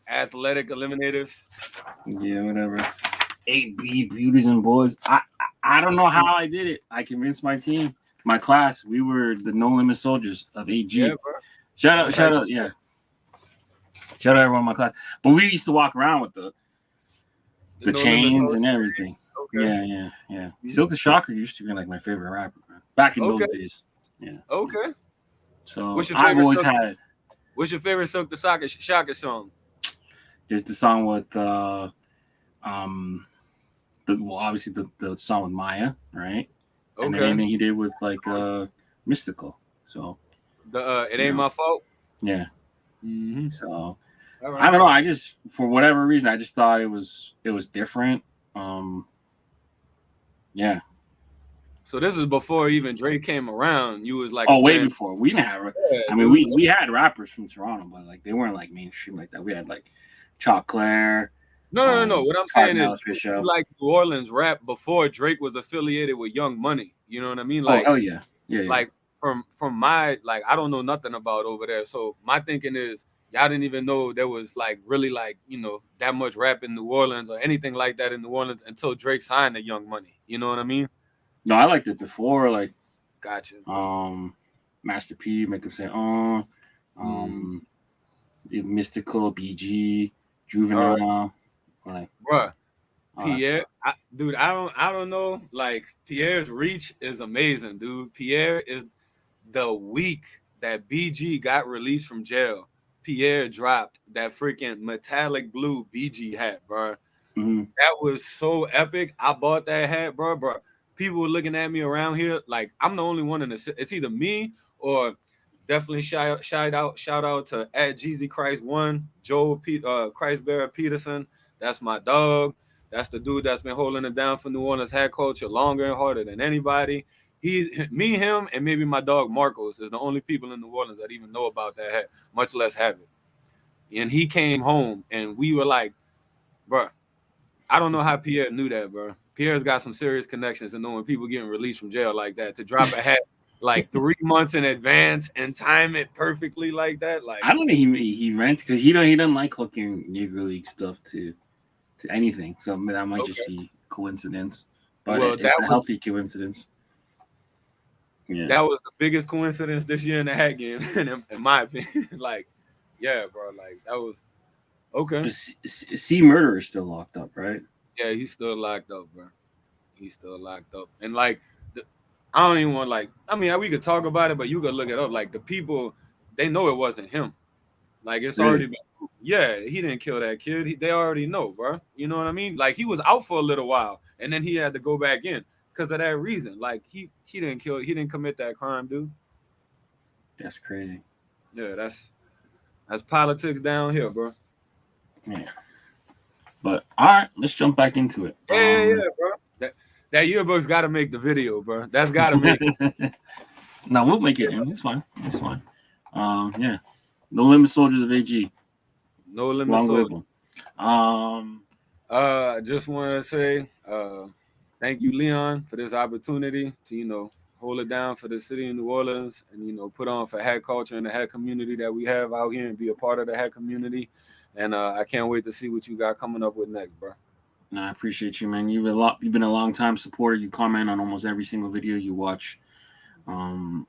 Athletic Eliminators. Yeah, whatever. 8B Beauties and Boys. I don't know how I did it. I convinced my team, my class. We were the No Limit Soldiers of AG. Yeah, bro. Shout out, yeah. Shout out everyone in my class. But we used to walk around with the No chains and everything. Okay. Yeah. Silk the Shocker used to be like my favorite rapper, man. Back in those days. Yeah. Okay. So What's your I've favorite always Silk? had What's your favorite Silk the Shocker song? just the song with obviously the song with Maya, right? Okay. And then anything he did with like Mystical. So The It Ain't My Fault. yeah. Mm-hmm. So Right. I don't know. I just for whatever reason I just thought it was different. Yeah. So this is before even Drake came around. You was like, way before. We didn't have. Yeah, I mean, we had rappers from Toronto, but like they weren't like mainstream like that. We had like Chalk Claire. No. What I'm saying is, Fisher. you like New Orleans rap before Drake was affiliated with Young Money. You know what I mean? Like, hell yeah. Like from my I don't know nothing about over there. So my thinking is, y'all didn't even know there was like really like that much rap in New Orleans or anything like that in New Orleans until Drake signed the Young Money. You know what I mean? No, I liked it before. Like, gotcha. Master P, make him say, the Mystical, BG, Juvenile, like, bruh. Pierre, I don't know. Like Pierre's reach is amazing, dude. Pierre is the week that BG got released from jail. Pierre dropped that freaking metallic blue BG hat, bro. Mm-hmm. That was so epic. I bought that hat, bro. People were looking at me around here like I'm the only one in the city. It's either me or definitely shout out to at Jeezy Christ 1, Joe Christ Bearer Peterson. That's my dog. That's the dude that's been holding it down for New Orleans hat culture longer and harder than anybody. Me, him, and maybe my dog Marcos is the only people in New Orleans that even know about that hat, much less have it. And he came home, and we were like, bro, I don't know how Pierre knew that, bro. Pierre's got some serious connections and knowing people getting released from jail like that. To drop a hat like 3 months in advance and time it perfectly like that. Like I don't think he rents because he doesn't like hooking Negro League stuff to anything. So that might just be coincidence. But it's a healthy coincidence. Yeah. That was the biggest coincidence this year in the hat game, in my opinion. Like, yeah, bro. Like that was okay. C Murder is still locked up, right? Yeah, he's still locked up, bro. He's still locked up. And like I don't even want we could talk about it, but you could look it up. Like the people, they know it wasn't him. Like it's already been, he didn't kill that kid. They already know, bro. You know what I mean? Like he was out for a little while, and then he had to go back in because of that reason. Like he didn't commit that crime, dude. That's crazy. Yeah, that's politics down here, bro. Yeah. But all right, let's jump back into it. Yeah, bro. That yearbook's got to make the video, bro. That's got to make it. No, we'll make it. It's fine. It's fine. Yeah. No Limit Soldiers of AG. No Limit Soldiers. I just want to say thank you, Leon, for this opportunity to, hold it down for the city of New Orleans and, put on for hat culture and the hat community that we have out here and be a part of the hat community. And I can't wait to see what you got coming up with next, bro. No, I appreciate you, man. You've been a long time supporter. You comment on almost every single video you watch. You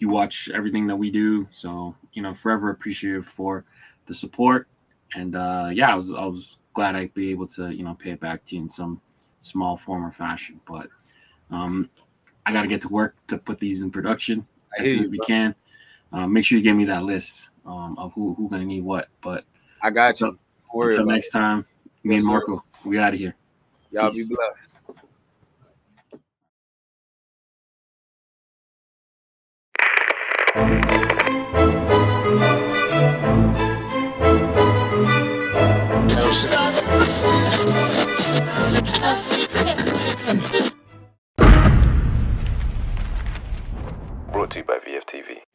watch everything that we do. So, forever appreciative for the support. And I was glad I'd be able to, pay it back to you in some small form or fashion. But I got to get to work to put these in production as soon as we can. Make sure you give me that list of who going to need what. But I got you. Until next time, me and Marco, we out of here. Y'all be blessed. Stop. brought to you by VFTV.